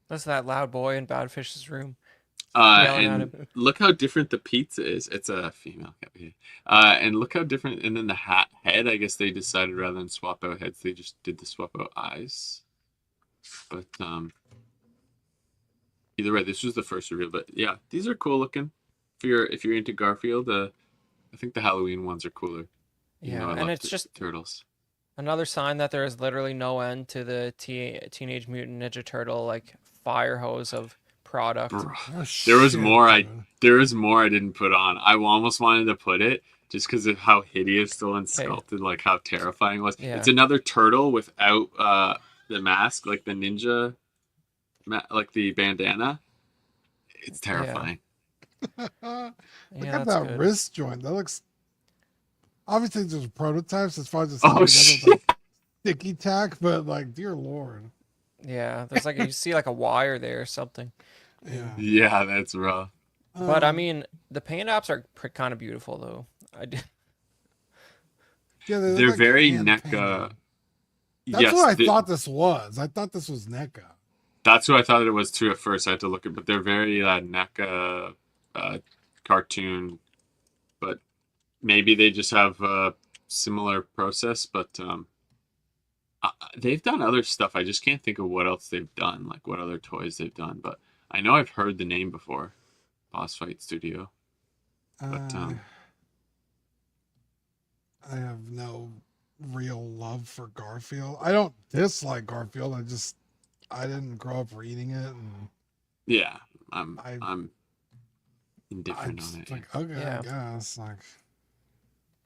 Speaker 2: That's that loud boy in Badfish's room. Yelling at
Speaker 4: And look how different the pizza is. It's a female cat here. And look how different. And then the head, I guess they decided rather than swap out heads, they just did the swap out eyes. But either way, this was the first reveal. But yeah, these are cool looking. If you're into Garfield, I think the Halloween ones are cooler.
Speaker 2: Yeah, and it's just
Speaker 4: turtles.
Speaker 2: Another sign that there is literally no end to the Teenage Mutant Ninja Turtle like fire hose of product.
Speaker 3: Oh,
Speaker 4: there was
Speaker 3: shit,
Speaker 4: more
Speaker 3: dude.
Speaker 4: there was more I didn't put on. I almost wanted to put it just because of how hideous the one sculpted, like how terrifying it was.
Speaker 2: Yeah.
Speaker 4: It's another turtle without the mask, like the ninja, like the bandana. It's terrifying.
Speaker 3: Look
Speaker 2: Yeah,
Speaker 3: at
Speaker 2: that's
Speaker 3: that
Speaker 2: good.
Speaker 3: wrist joint. That looks. Obviously, there's prototypes as far as it's
Speaker 4: Oh,
Speaker 3: like sticky tack, but like, dear lord.
Speaker 2: Yeah, there's like you see like a wire there or something.
Speaker 3: Yeah.
Speaker 4: Yeah, that's rough.
Speaker 2: But I mean, the paint apps are kind of beautiful though.
Speaker 3: Yeah, they look
Speaker 4: They're
Speaker 3: like
Speaker 4: very
Speaker 3: hand-painted.
Speaker 4: NECA.
Speaker 3: That's
Speaker 4: Yes,
Speaker 3: what I thought this was. I thought this was NECA.
Speaker 4: That's what I thought it was too at first. I had to look at, but they're very NECA cartoon. But maybe they just have a similar process. But they've done other stuff. I just can't think of what else they've done, like what other toys they've done. But I know I've heard the name before, Boss Fight Studio. But
Speaker 3: I have no real love for Garfield. I don't dislike Garfield. I didn't grow up reading it, and
Speaker 4: yeah, I'm indifferent
Speaker 3: just
Speaker 4: on it.
Speaker 3: like, okay,
Speaker 2: Yeah.
Speaker 3: I guess like.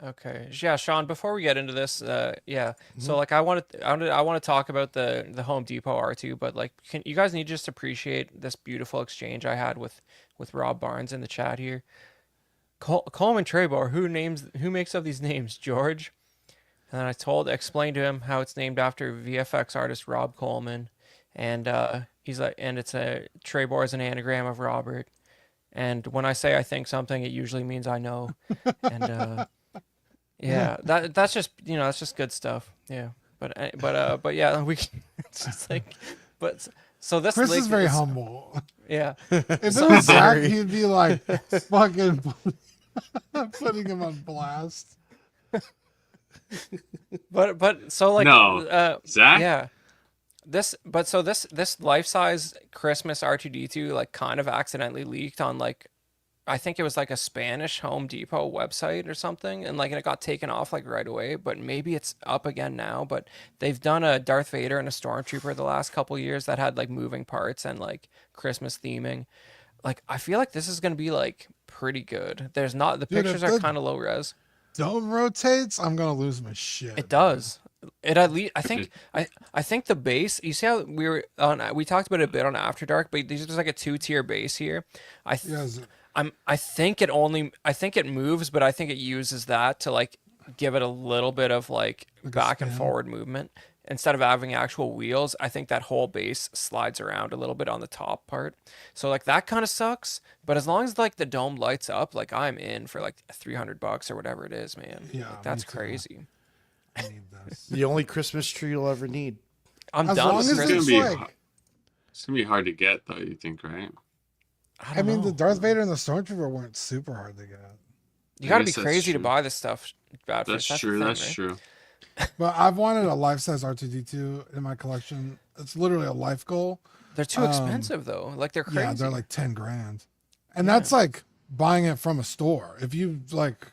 Speaker 2: Okay. Yeah, Sean, before we get into this, yeah. So like I want to talk about the Home Depot R2, but like can you guys need to just appreciate this beautiful exchange I had with Rob Barnes in the chat here. Coleman Trebor, who makes up these names, George? And then I explained to him how it's named after VFX artist Rob Coleman, and he's like, and it's Trebor is an anagram of Robert, and when I say I think something, it usually means I know, and yeah, that's just that's just good stuff. Yeah, but yeah, it's just like, but so this
Speaker 3: Chris
Speaker 2: link
Speaker 3: is very humble.
Speaker 2: Yeah,
Speaker 3: If it was Zach, he'd be like fucking putting him on blast.
Speaker 2: but so like
Speaker 4: No, Zach?
Speaker 2: yeah. This life size Christmas R2D2 like kind of accidentally leaked on like I think it was like a Spanish Home Depot website or something, and like it got taken off like right away, but maybe it's up again now. But they've done a Darth Vader and a Stormtrooper the last couple years that had like moving parts and like Christmas theming. like I feel like this is gonna be like pretty good. There's not the
Speaker 3: Dude,
Speaker 2: pictures
Speaker 3: if
Speaker 2: are
Speaker 3: the
Speaker 2: kind of low res.
Speaker 3: dome rotates, I'm gonna lose my shit,
Speaker 2: It
Speaker 3: dude.
Speaker 2: does. It at least
Speaker 4: It,
Speaker 2: I think the base. You see how we talked about it a bit on After Dark, but there's like a two-tier base here. I th
Speaker 3: Yes,
Speaker 2: I think I think it moves, but I think it uses that to like give it a little bit of like
Speaker 3: like a
Speaker 2: back and
Speaker 3: spin.
Speaker 2: forward movement instead of having actual wheels. I think that whole base slides around a little bit on the top part. So like that kind of sucks, but as long as like the dome lights up, like I'm in for like $300 or whatever it is, man.
Speaker 3: Yeah,
Speaker 2: Like
Speaker 3: me
Speaker 2: that's
Speaker 3: too.
Speaker 2: crazy.
Speaker 3: I need this.
Speaker 1: The only Christmas tree you'll ever need.
Speaker 2: I'm
Speaker 3: As
Speaker 2: done
Speaker 3: long
Speaker 2: with
Speaker 3: as
Speaker 4: this is
Speaker 2: Christmas.
Speaker 4: gonna
Speaker 3: it's
Speaker 4: be
Speaker 3: like,
Speaker 4: it's gonna be hard to get though. You think, right?
Speaker 2: I
Speaker 3: I
Speaker 2: don't
Speaker 3: mean, the
Speaker 2: know.
Speaker 3: Darth Vader and the Stormtrooper weren't super hard to get.
Speaker 2: You
Speaker 4: I
Speaker 2: got to be
Speaker 4: guess that's
Speaker 2: crazy to
Speaker 4: true.
Speaker 2: buy this stuff, Badfish.
Speaker 4: That's
Speaker 2: That's the
Speaker 4: true.
Speaker 2: thing,
Speaker 4: That's
Speaker 2: right?
Speaker 4: true.
Speaker 3: But I've wanted a life-size R2D2 in my collection. It's literally a life goal.
Speaker 2: They're too
Speaker 3: Um,
Speaker 2: expensive though. Like they're crazy.
Speaker 3: Yeah, they're like 10 grand. And
Speaker 2: Yeah.
Speaker 3: that's like buying it from a store. If you like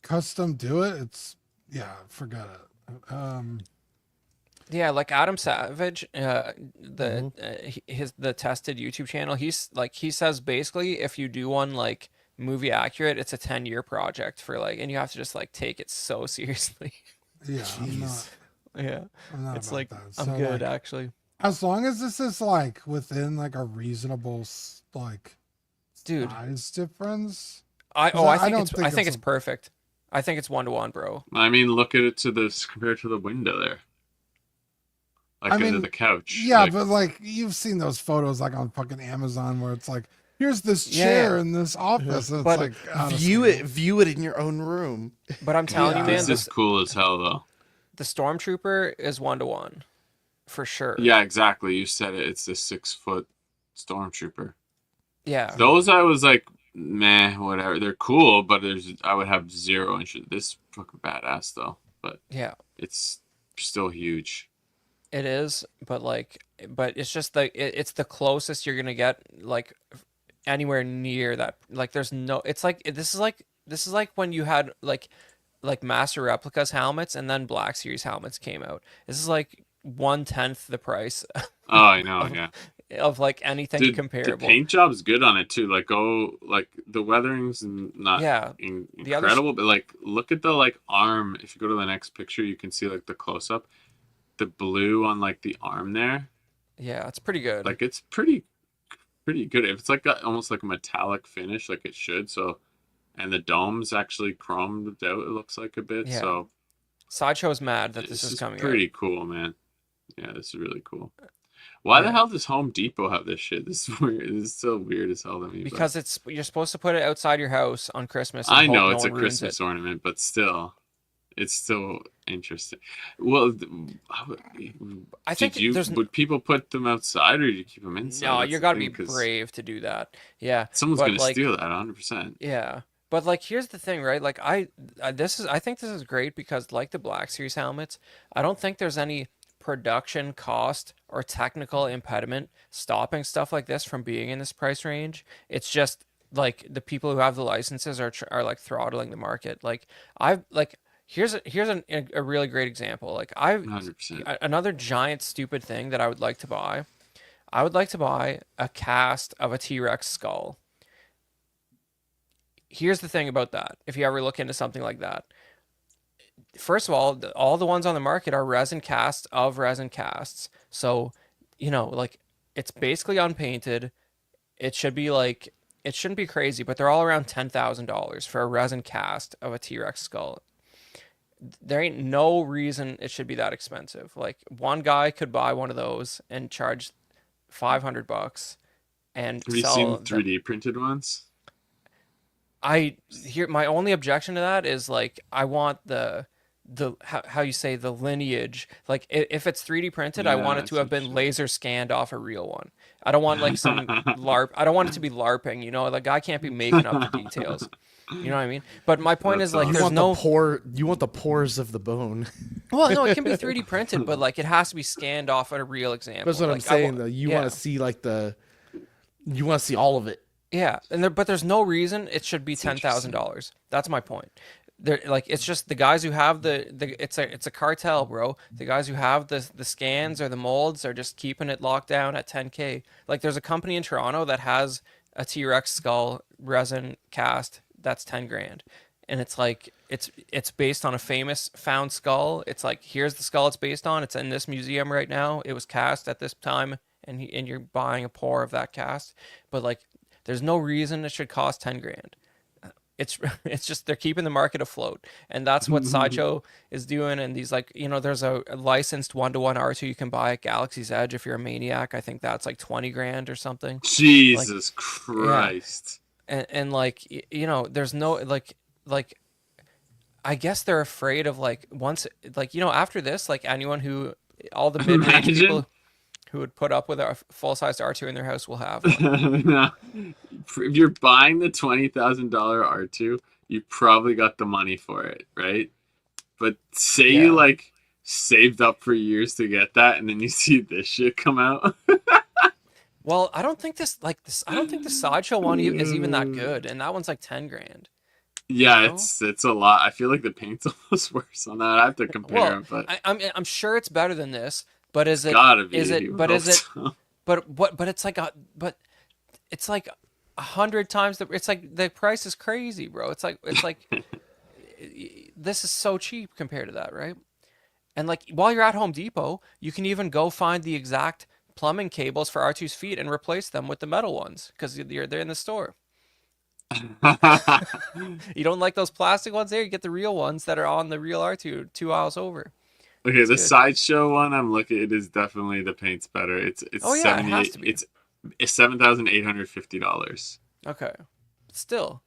Speaker 3: custom do it, it's yeah, forget it.
Speaker 2: Yeah, like Adam Savage,
Speaker 3: Mm-hmm.
Speaker 2: his the tested YouTube channel. He's like he says basically if you do one like movie accurate, it's a 10-year project for like, and you have to just like take it so seriously.
Speaker 3: Yeah,
Speaker 1: Jeez.
Speaker 2: Yeah,
Speaker 3: I'm not
Speaker 2: it's
Speaker 3: about
Speaker 2: like
Speaker 3: that.
Speaker 2: I'm
Speaker 3: So
Speaker 2: good
Speaker 3: like,
Speaker 2: actually,
Speaker 3: as long as this is like within like a reasonable like
Speaker 2: dude.
Speaker 3: size difference.
Speaker 2: I
Speaker 3: 'Cause
Speaker 2: oh I
Speaker 3: I
Speaker 2: think
Speaker 3: don't
Speaker 2: it's
Speaker 3: think
Speaker 2: I think
Speaker 3: it's
Speaker 2: it's perfect. I think it's 1-to-1, bro.
Speaker 4: I mean, look at it to this compared to the window there, like
Speaker 3: I
Speaker 4: under
Speaker 3: mean,
Speaker 4: the couch.
Speaker 3: yeah,
Speaker 4: Like,
Speaker 3: but like you've seen those photos like on fucking Amazon where it's like, here's this
Speaker 2: Yeah,
Speaker 3: chair
Speaker 2: yeah.
Speaker 3: in this office, and it's
Speaker 2: But
Speaker 3: like out of
Speaker 1: View
Speaker 3: scale.
Speaker 1: it. View it in your own room.
Speaker 2: but I'm telling you,
Speaker 3: Yeah.
Speaker 2: man,
Speaker 4: this is cool as hell though.
Speaker 2: the Stormtrooper is 1-to-1 for sure.
Speaker 4: Yeah, exactly. You said it. It's the 6 foot stormtrooper.
Speaker 2: Yeah.
Speaker 4: Those I was like, meh, whatever. They're cool, but I would have zero interest. This fucking badass though, but
Speaker 2: Yeah.
Speaker 4: it's still huge.
Speaker 2: It is, but it's just it's the closest you're gonna get like anywhere near that. Like there's no. It's like this is like when you had like Master Replicas helmets and then Black Series helmets came out. This is like 1/10 the price
Speaker 4: Oh, I know.
Speaker 2: of
Speaker 4: Yeah.
Speaker 2: of like anything
Speaker 4: Dude, the
Speaker 2: comparable.
Speaker 4: paint job's good on it too. Like, like the weathering's not
Speaker 2: Yeah, the other
Speaker 4: incredible, but like look at the like arm. If you go to the next picture, you can see like the close up, the blue on like the arm there.
Speaker 2: yeah, it's pretty good.
Speaker 4: Like it's pretty good. If it's like almost like a metallic finish, like it should. So, and the dome's actually chromed out. It looks like a bit.
Speaker 2: Yeah.
Speaker 4: So
Speaker 2: Sideshow's mad that
Speaker 4: this
Speaker 2: this is
Speaker 4: is
Speaker 2: coming out.
Speaker 4: pretty cool, man. Yeah, this is really cool. Why the
Speaker 2: Yeah.
Speaker 4: hell does Home Depot have this shit? This is weird. This is so weird as hell to me.
Speaker 2: Because you're supposed to put it outside your house on Christmas and
Speaker 4: I
Speaker 2: hope
Speaker 4: know
Speaker 2: no
Speaker 4: it's a
Speaker 2: one ruins
Speaker 4: Christmas
Speaker 2: it.
Speaker 4: ornament, but still, it's still interesting. Well,
Speaker 2: I think there's
Speaker 4: would people put them outside or do you keep them inside?
Speaker 2: no,
Speaker 4: That's
Speaker 2: you
Speaker 4: the
Speaker 2: got to
Speaker 4: thing,
Speaker 2: be
Speaker 4: 'cause
Speaker 2: brave to do that. Yeah,
Speaker 4: someone's
Speaker 2: but
Speaker 4: gonna
Speaker 2: like
Speaker 4: steal that 100%.
Speaker 2: yeah, but like here's the thing, right? Like I think this is great because like the Black Series helmets, I don't think there's any production cost or technical impediment stopping stuff like this from being in this price range. It's just like the people who have the licenses are like throttling the market. Like I've like here's a really great example. Like
Speaker 4: 100%.
Speaker 2: another giant stupid thing that I would like to buy. I would like to buy a cast of a T-Rex skull. Here's the thing about that. If you ever look into something like that, first of all the ones on the market are resin casts of resin casts. So, like it's basically unpainted. It should be like it shouldn't be crazy, but they're all around $10,000 for a resin cast of a T-Rex skull. There ain't no reason it should be that expensive. Like one guy could buy one of those and charge $500 and
Speaker 4: Have you seen
Speaker 2: sell them.
Speaker 4: 3D printed ones?
Speaker 2: My only objection to that is like I want the how you say the lineage. Like if it's 3D printed, I
Speaker 4: Yeah,
Speaker 2: want it
Speaker 4: that's
Speaker 2: to have
Speaker 4: what
Speaker 2: been
Speaker 4: you
Speaker 2: laser scanned off a real one. I don't want like some LARP. I don't want it to be LARPing, the guy can't be making up the details. You know what I mean? But my point
Speaker 4: That's
Speaker 2: is like
Speaker 1: You
Speaker 2: there's
Speaker 1: want
Speaker 2: no
Speaker 1: you want the pores of the bone.
Speaker 2: well, no, it can be 3D printed, but like it has to be scanned off at a real example.
Speaker 1: That's what I'm
Speaker 2: Like,
Speaker 1: saying though. You
Speaker 2: yeah.
Speaker 1: want to see like you want to see all of it.
Speaker 2: Yeah, but there's no reason it should be $10,000. That's my point. It's just the guys who have it's a cartel, bro. The guys who have the scans or the molds are just keeping it locked down at 10K. Like there's a company in Toronto that has a T-Rex skull resin cast that's 10 grand. And it's like it's based on a famous found skull. It's like, here's the skull it's based on. It's in this museum right now. It was cast at this time, and you're buying a pour of that cast. But like, there's no reason it should cost 10 grand. It's it's just they're keeping the market afloat, and that's what Sideshow is doing. And these, like, there's a licensed 1-to-1 R2 you can buy at Galaxy's Edge if you're a maniac. I think that's like 20 grand or something. Like,
Speaker 4: Jesus
Speaker 2: yeah,
Speaker 4: Christ.
Speaker 2: and like, there's no like I guess they're afraid of, like, once, like, after this, like, anyone who, all the mid-range
Speaker 4: Imagine.
Speaker 2: people who would put up with a full-sized R2 in their house will have one.
Speaker 4: No. If you're buying the $20,000 R2, you probably got the money for it, right? But say you
Speaker 2: Yeah.
Speaker 4: like saved up for years to get that, and then you see this shit come out.
Speaker 2: Well, I don't think I don't think the Sideshow one is even that good, and that one's like 10 grand.
Speaker 4: Yeah,
Speaker 2: know?
Speaker 4: it's a lot. I feel like the paint's almost worse on that. I have to compare
Speaker 2: Well,
Speaker 4: them, but
Speaker 2: I'm sure it's better than this, but is it
Speaker 4: gotta be.
Speaker 2: is
Speaker 4: You
Speaker 2: it
Speaker 4: would
Speaker 2: but
Speaker 4: hope
Speaker 2: is it
Speaker 4: so.
Speaker 2: but it's like it's like 100 times it's like the price is crazy, bro. It's like this is so cheap compared to that, right? And like, while you're at Home Depot, you can even go find the exact plumbing cables for R2's feet and replace them with the metal ones because they're in the store. You don't like those plastic ones there? You get the real ones that are on the real R2 2 aisles over.
Speaker 4: Okay, the
Speaker 2: good.
Speaker 4: Sideshow one I'm looking. It is definitely the paint's better. It's
Speaker 2: Oh yeah, it has
Speaker 4: 78.
Speaker 2: to be.
Speaker 4: It's $7,850.
Speaker 2: Okay. But still,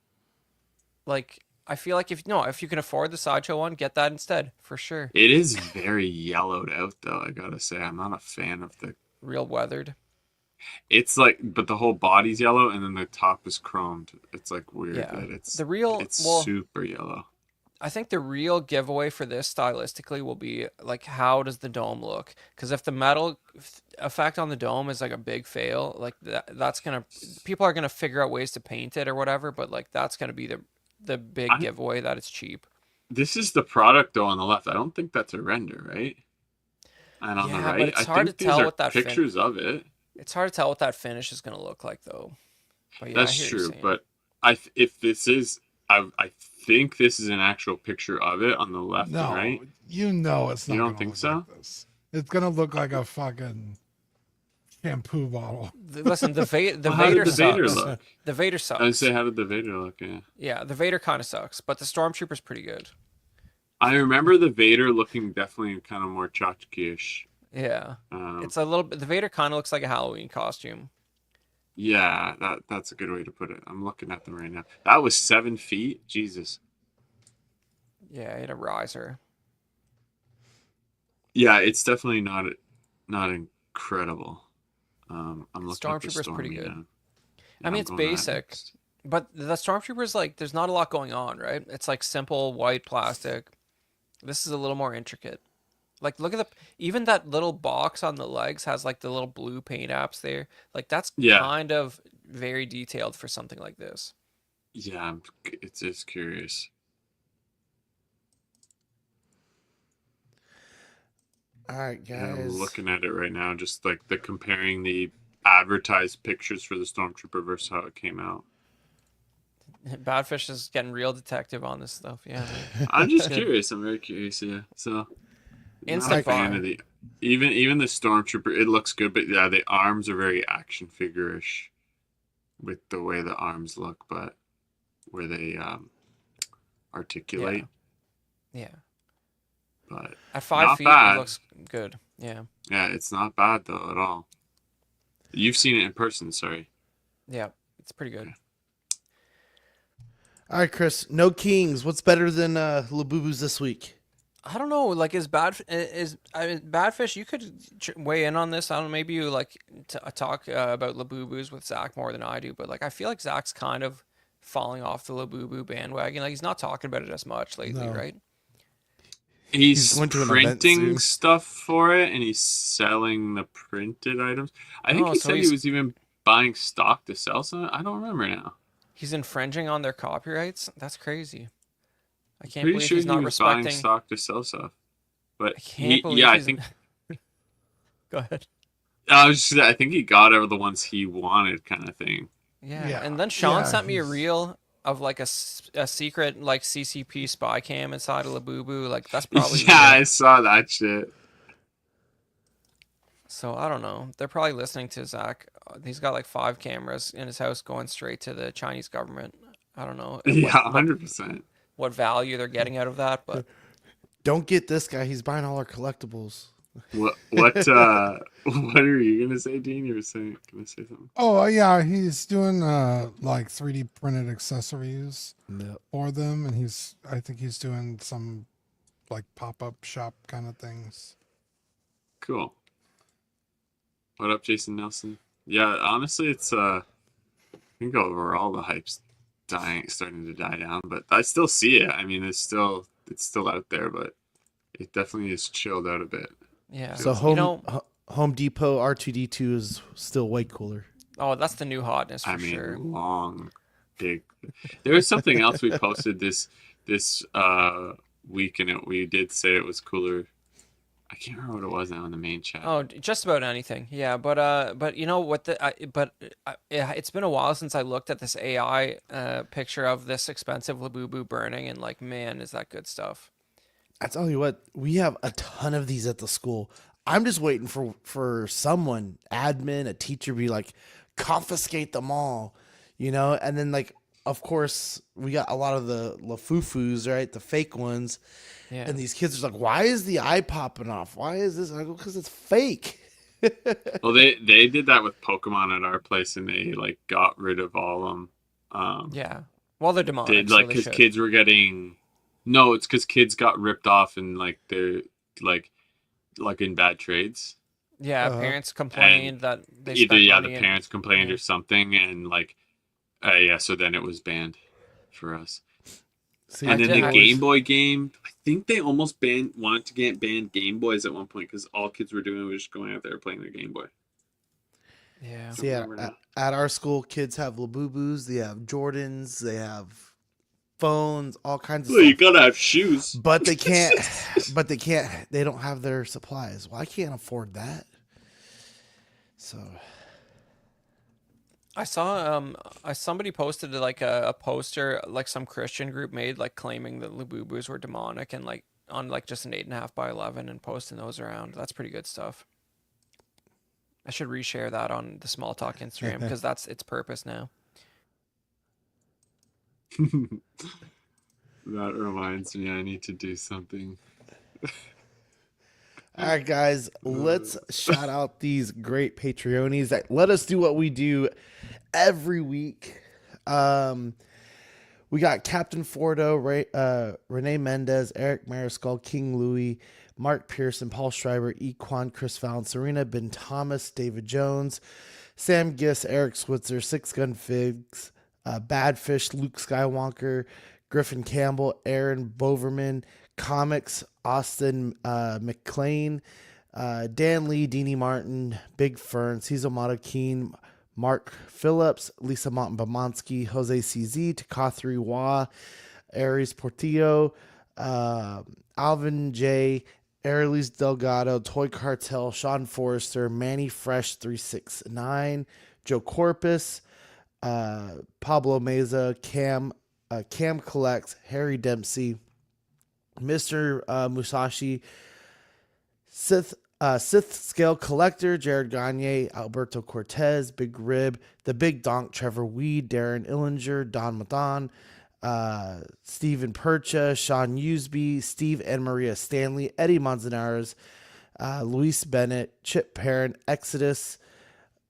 Speaker 2: like, I feel like if you can afford the Sideshow one, get that instead for sure.
Speaker 4: It is very yellowed out, though. I gotta say, I'm not a fan of the.
Speaker 2: Real weathered.
Speaker 4: It's like, but the whole body's yellow, and then the top is chromed. It's like weird
Speaker 2: Yeah.
Speaker 4: that it's
Speaker 2: The real
Speaker 4: it's
Speaker 2: well,
Speaker 4: super yellow.
Speaker 2: I think the real giveaway for this stylistically will be, like, how does the dome look? Because if the metal effect on the dome is like a big fail, like that's gonna people are gonna figure out ways to paint it or whatever. But like, that's gonna be the big
Speaker 4: I,
Speaker 2: giveaway that it's cheap.
Speaker 4: this is the product though on the left. I don't think that's a render, right? And on the
Speaker 2: Yeah, but
Speaker 4: right,
Speaker 2: it's
Speaker 4: I
Speaker 2: hard to
Speaker 4: think these
Speaker 2: tell
Speaker 4: are
Speaker 2: what that
Speaker 4: pictures of it.
Speaker 2: it's hard to tell what that finish is gonna look like though. But yeah, I
Speaker 4: That's
Speaker 2: hear what you're
Speaker 4: true,
Speaker 2: saying.
Speaker 4: but if this is, I think this is an actual picture of it on the left and
Speaker 3: No,
Speaker 4: right.
Speaker 3: it's not.
Speaker 4: You don't
Speaker 3: gonna
Speaker 4: think
Speaker 3: look
Speaker 4: so?
Speaker 3: like this. It's gonna look like a fucking shampoo bottle.
Speaker 2: Listen, the
Speaker 4: Well, how
Speaker 2: Vader
Speaker 4: did the Vader
Speaker 2: sucks.
Speaker 4: look?
Speaker 2: The Vader
Speaker 4: I would
Speaker 2: sucks.
Speaker 4: say, how did the Vader look? Yeah.
Speaker 2: Yeah, the Vader kind of sucks, but the Stormtrooper's pretty good.
Speaker 4: I remember the Vader looking definitely kind of more tchotchke-ish.
Speaker 2: Yeah.
Speaker 4: Um,
Speaker 2: It's a little bit. The Vader kind of looks like a Halloween costume.
Speaker 4: yeah, that's a good way to put it. I'm looking at them right now. That was 7 feet. Jesus.
Speaker 2: Yeah, he had a riser.
Speaker 4: Yeah, it's definitely not incredible. I'm looking at the
Speaker 2: Stormtrooper's pretty
Speaker 4: Stormy
Speaker 2: good.
Speaker 4: now.
Speaker 2: I mean,
Speaker 4: I'm
Speaker 2: it's
Speaker 4: going to that
Speaker 2: basic,
Speaker 4: next.
Speaker 2: but the Stormtrooper's, like, there's not a lot going on, right? It's like simple white plastic. This is a little more intricate. Like, look at even that little box on the legs has like the little blue paint apps there. Like, that's
Speaker 4: Yeah,
Speaker 2: kind of very detailed for something like this.
Speaker 4: yeah, it's just curious.
Speaker 1: All right,
Speaker 4: Yeah, I'm
Speaker 1: guys.
Speaker 4: looking at it right now, just like comparing the advertised pictures for the Stormtrooper versus how it came out.
Speaker 2: Badfish is getting real detective on this stuff. Yeah, man.
Speaker 4: I'm just
Speaker 2: Good.
Speaker 4: curious. I'm very curious. Yeah. So, not a
Speaker 2: Instant
Speaker 4: fan
Speaker 2: fire.
Speaker 4: of the even the Stormtrooper. It looks good, but yeah, the arms are very action figure-ish with the way the arms look, but where they articulate.
Speaker 2: Yeah.
Speaker 4: But
Speaker 2: At 5
Speaker 4: not
Speaker 2: feet,
Speaker 4: bad.
Speaker 2: it looks good. Yeah.
Speaker 4: Yeah, it's not bad though at all. You've seen it in person, sorry.
Speaker 2: Yeah. It's pretty good.
Speaker 1: All right, Chris. No Kings. What's better than Labubu's this week?
Speaker 2: I don't know. Like, Badfish? You could weigh in on this. I don't know. Maybe you like talk about Labubu's with Zach more than I do. But like, I feel like Zach's kind of falling off the Labubu bandwagon. Like, he's not talking about it as much lately,
Speaker 1: No.
Speaker 2: right?
Speaker 4: He's
Speaker 1: going to an event
Speaker 4: printing
Speaker 1: soon.
Speaker 4: stuff for it, and he's selling the printed items. I think
Speaker 2: Oh,
Speaker 4: he
Speaker 2: so
Speaker 4: said he
Speaker 2: he's
Speaker 4: was even buying stock to sell some. I don't remember now.
Speaker 2: he's infringing on their copyrights. That's crazy. I can't
Speaker 4: Pretty
Speaker 2: believe
Speaker 4: sure
Speaker 2: he's
Speaker 4: he
Speaker 2: not
Speaker 4: was buying
Speaker 2: respecting.
Speaker 4: stock to sell stuff. But
Speaker 2: I can't believe
Speaker 4: yeah, I
Speaker 2: he's.
Speaker 4: think
Speaker 2: Go ahead.
Speaker 4: I think he got out of the ones he wanted, kind of thing.
Speaker 2: Yeah,
Speaker 3: Yeah,
Speaker 2: and then Sean
Speaker 3: yeah,
Speaker 2: sent me a
Speaker 3: he's
Speaker 2: reel of like a secret like CCP spy cam inside of Labubu. Like that's probably
Speaker 4: Yeah,
Speaker 2: real.
Speaker 4: I saw that shit.
Speaker 2: So I don't know. They're probably listening to Zach. He's got like 5 cameras in his house going straight to the Chinese government. I don't know
Speaker 4: Yeah, 100%.
Speaker 2: what value they're getting out of that, but
Speaker 1: Don't get this guy. He's buying all our collectibles.
Speaker 4: What are you gonna say, Dean? You were saying gonna say something?
Speaker 3: oh yeah, he's doing like 3D printed accessories
Speaker 1: Yep.
Speaker 3: for them, and I think he's doing some like pop up shop kind of things.
Speaker 4: Cool. What up, Jason Nelson? Yeah, honestly, it's I think overall the hype's starting to die down, but I still see it. I mean, it's still out there, but it definitely is chilled out a bit.
Speaker 2: yeah.
Speaker 1: So Home Depot R2D2 is still way cooler.
Speaker 2: Oh, that's the new hotness for
Speaker 4: I mean,
Speaker 2: sure.
Speaker 4: long, big. There was something else we posted this week, and we did say it was cooler. I can't remember what it was now in the main chat.
Speaker 2: Oh, just about anything. Yeah, but you know what it's been a while since I looked at this AI picture of this expensive Labubu burning, and like, man, is that good stuff.
Speaker 1: I tell you what, we have a ton of these at the school. I'm just waiting for someone, admin, a teacher, be like, confiscate them all, and then like, of course, we got a lot of the lafufus, right, the fake ones,
Speaker 2: Yeah.
Speaker 1: and these kids are like, why is the eye popping off? Why is this? And I go, because it's fake.
Speaker 4: Well, they did that with Pokemon at our place, and they like got rid of all of them.
Speaker 2: Yeah. Well, they're demonic.
Speaker 4: Did
Speaker 2: so
Speaker 4: like
Speaker 2: they
Speaker 4: because
Speaker 2: should.
Speaker 4: kids were getting. No, it's because kids got ripped off, and like they're like in bad trades.
Speaker 2: Yeah,
Speaker 1: Uh-huh.
Speaker 2: parents complained that they
Speaker 4: Either
Speaker 2: spent
Speaker 4: the
Speaker 2: money
Speaker 4: parents complained
Speaker 2: yeah.
Speaker 4: or something, and like so then it was banned for us.
Speaker 1: See,
Speaker 4: And then
Speaker 2: did-
Speaker 4: the
Speaker 2: I
Speaker 4: Game Boy game, I think they almost wanted to get banned Game Boys at one point because all kids were doing was just going out there playing their Game Boy.
Speaker 2: Yeah.
Speaker 1: So yeah,
Speaker 4: remember now.
Speaker 1: at our school, kids have Labubus, they have Jordans, they have phones, all kinds of
Speaker 4: Well, you
Speaker 1: stuff.
Speaker 4: gotta have shoes.
Speaker 1: But they can't. They don't have their supplies. Well, I can't afford that. So
Speaker 2: I saw somebody posted like a poster like some Christian group made like claiming that Labubus were demonic and like on like just an 8.5 by 11 and posting those around. That's pretty good stuff. I should reshare that on the Small Talk Instagram because that's its purpose now.
Speaker 4: That reminds me, I need to do something.
Speaker 1: all right, guys, let's shout out these great Patreonies that let us do what we do every week. We got Captain Fordo, Renee Mendez, Eric Mariscal, King Louis, Mark Pearson, Paul Schreiber, Equan, Chris Fallon, Serena, Ben Thomas, David Jones, Sam Giss, Eric Switzer, Six Gun Figs, Badfish, Luke Skywalker, Griffin Campbell, Aaron Boverman, Comics, Austin McLean, Dan Lee, Deanie Martin, Big Fern, Cesar Mata Keen, Mark Phillips, Lisa Montenbamonski, Jose CZ, Takathri Wah, Aries Portillo, Alvin J, Airleys Delgado, Toy Cartel, Sean Forrester, Manny Fresh 369, Joe Corpus, Pablo Meza, Cam Collects, Harry Dempsey, Mr. Musashi, Sith Scale Collector, Jared Gagne, Alberto Cortez, Big Rib, The Big Donk, Trevor Weed, Darren Illinger, Don Madan, Stephen Percha, Sean Usby, Steve and Maria Stanley, Eddie Manzanares, Luis Bennett, Chip Perrin, Exodus,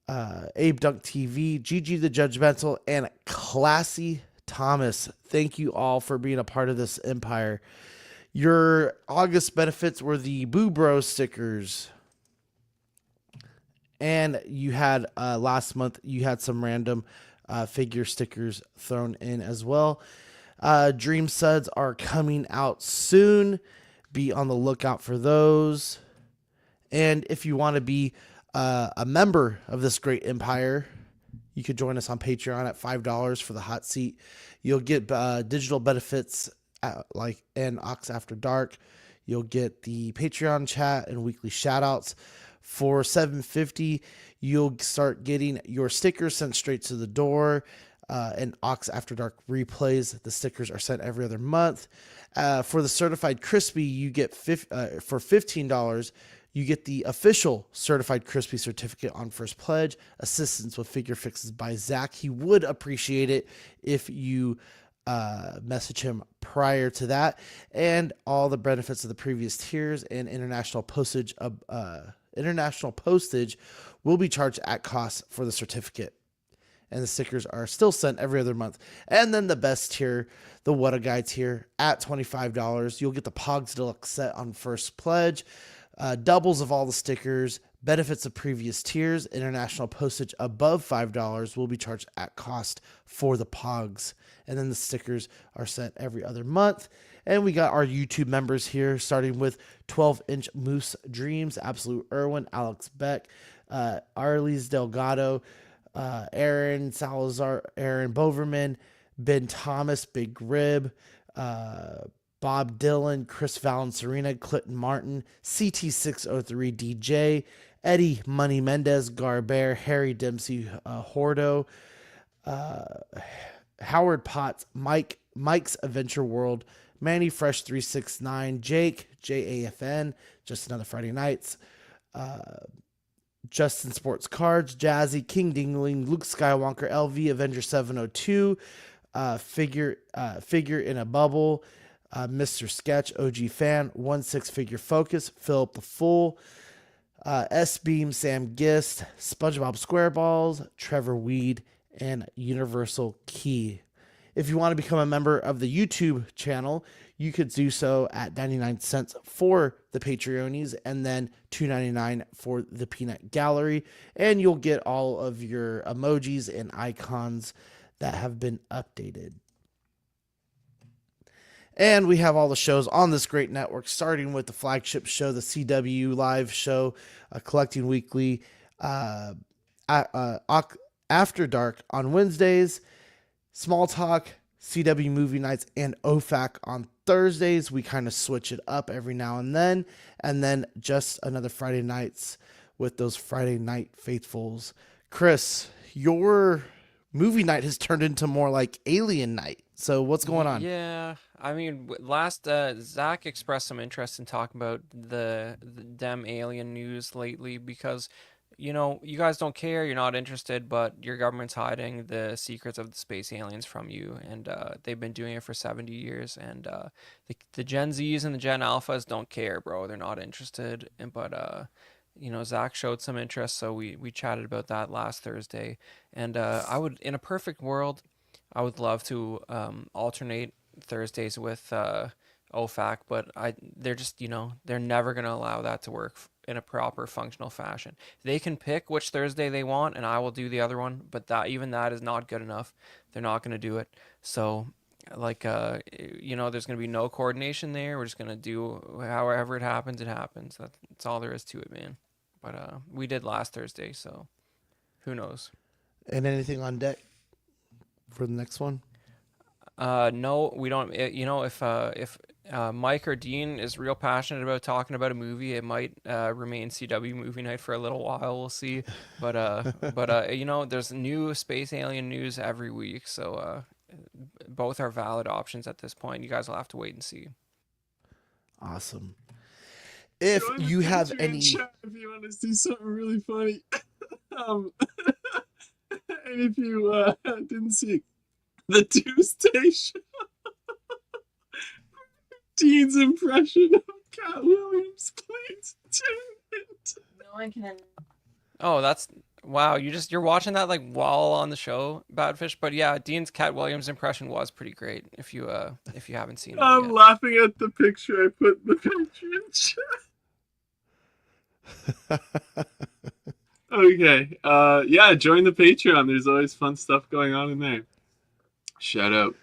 Speaker 1: Abe Dunk TV, Gigi the Judgmental, and Classy Thomas. Thank you all for being a part of this empire. Your August benefits were the Boo Bro stickers. And you had last month, you had some random figure stickers thrown in as well. Dream Suds are coming out soon. Be on the lookout for those. And if you want to be a member of this great empire, you could join us on Patreon at $5 for the hot seat. You'll get digital benefits and Ox After Dark. You'll get the Patreon chat and weekly shout outs. For $7.50, you'll start getting your stickers sent straight to the door. And Ox After Dark replays. The stickers are sent every other month. For the Certified Crispy, you get for $15, you get the official Certified Crispy certificate on first pledge, assistance with figure fixes by Zach. He would appreciate it if you message him prior to that, and all the benefits of the previous tiers and international postage. International postage will be charged at cost for the certificate, and the stickers are still sent every other month. And then the best tier, the What a Guy tier, at $25, you'll get the Pogs Deluxe set on first pledge, doubles of all the stickers, benefits of previous tiers, international postage above $5 will be charged at cost for the Pogs. And then the stickers are sent every other month. And we got our YouTube members here, starting with 12-inch Moose Dreams, Absolute Irwin, Alex Beck, Arlies Delgado, Aaron Salazar, Aaron Boverman, Ben Thomas, Big Rib, Bob Dylan, Chris Valencerina, Clinton Martin, CT603 DJ, Eddie Money Mendez, Garber, Harry Dempsey, Hordo, Howard Potts, Mike's Adventure World, Manny Fresh 369, Jake, JAFN, Just Another Friday Nights, Justin Sports Cards, Jazzy, King Dingling, Luke Skywalker, LV, Avenger 702, Figure in a Bubble, Mr. Sketch, OG Fan, 1/6 Figure Focus, Philip the Fool, S-Beam, Sam Gist, SpongeBob SquareBalls, Trevor Weed, and Universal Key. If you want to become a member of the YouTube channel, you could do so at 99 cents for the Patreonies and then $2.99 for the Peanut Gallery. And you'll get all of your emojis and icons that have been updated. And we have all the shows on this great network, starting with the flagship show, the CW Live show, Collecting Weekly, After Dark on Wednesdays, Small Talk, CW Movie Nights, and OFAC on Thursdays. We kind of switch it up every now and then Just Another Friday Nights with those Friday Night Faithfuls. Chris, your movie night has turned into more like Alien Night. So what's going on?
Speaker 2: Yeah, I mean, last Zach expressed some interest in talking about the dem alien news lately because, you guys don't care, you're not interested, but your government's hiding the secrets of the space aliens from you, and they've been doing it for 70 years, and the Gen Zs and the Gen Alphas don't care, bro. They're not interested, but Zach showed some interest, so we chatted about that last Thursday, and in a perfect world, I would love to alternate Thursdays with OFAC, but they're just, they're never going to allow that to work in a proper functional fashion. They can pick which Thursday they want, and I will do the other one, but even that is not good enough. They're not going to do it. So, there's going to be no coordination there. We're just going to do however it happens, it happens. That's all there is to it, man. But we did last Thursday, so who knows?
Speaker 1: And anything on deck for the next one?
Speaker 2: No, we don't. If Mike or Dean is real passionate about talking about a movie, it might remain CW movie night for a little while. We'll see. But there's new space alien news every week, so both are valid options at this point. You guys will have to wait and see.
Speaker 1: Awesome. If you have any,
Speaker 4: if you want to see something really funny, and if you didn't see the Tuesday show, Dean's impression of Cat Williams, please tune it.
Speaker 5: No one can.
Speaker 2: Oh, that's wow! You're watching that like while on the show, Badfish. But yeah, Dean's Cat Williams impression was pretty great. If you haven't seen it
Speaker 4: I'm
Speaker 2: yet.
Speaker 4: laughing at the picture I put in the Patreon chat. Okay. Yeah, join the Patreon. There's always fun stuff going on in there. Shout out.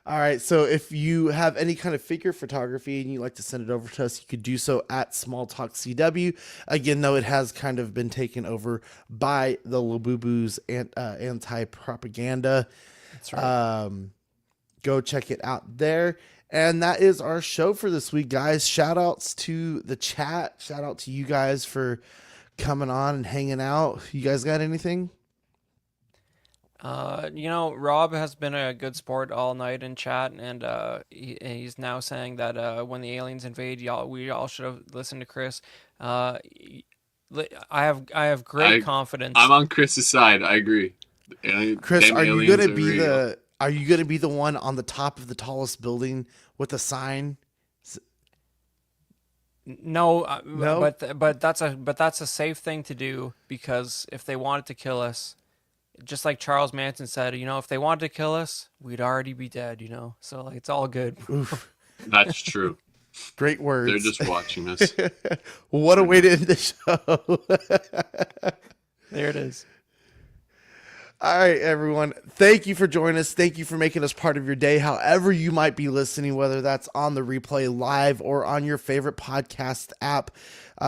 Speaker 1: All right, so if you have any kind of figure photography and you'd like to send it over to us, you could do so at Small Talk CW. Again, though, it has kind of been taken over by the Labubu's anti-propaganda.
Speaker 2: That's right.
Speaker 1: Go check it out there. And that is our show for this week, guys. Shout outs to the chat. Shout out to you guys for coming on and hanging out. You guys got anything?
Speaker 2: Rob has been a good sport all night in chat, and he's now saying that when the aliens invade, we all should have listened to Chris. I have great confidence.
Speaker 4: I'm on Chris's side. I agree.
Speaker 1: Chris, are you gonna be the one on the top of the tallest building with a sign?
Speaker 2: No,
Speaker 1: No?
Speaker 2: but that's a safe thing to do, because if they wanted to kill us, just like Charles Manson said, if they wanted to kill us, we'd already be dead, So like, it's all good.
Speaker 1: Oof.
Speaker 4: That's true.
Speaker 1: Great words.
Speaker 4: They're just watching us.
Speaker 1: What a way to end the show.
Speaker 2: There it is.
Speaker 1: All right, everyone. Thank you for joining us. Thank you for making us part of your day, however you might be listening, whether that's on the replay live or on your favorite podcast app.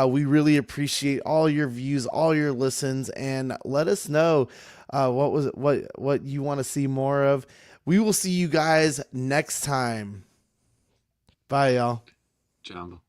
Speaker 1: We really appreciate all your views, all your listens, and let us know what you want to see more of. We will see you guys next time. Bye, y'all.
Speaker 4: Jumbo.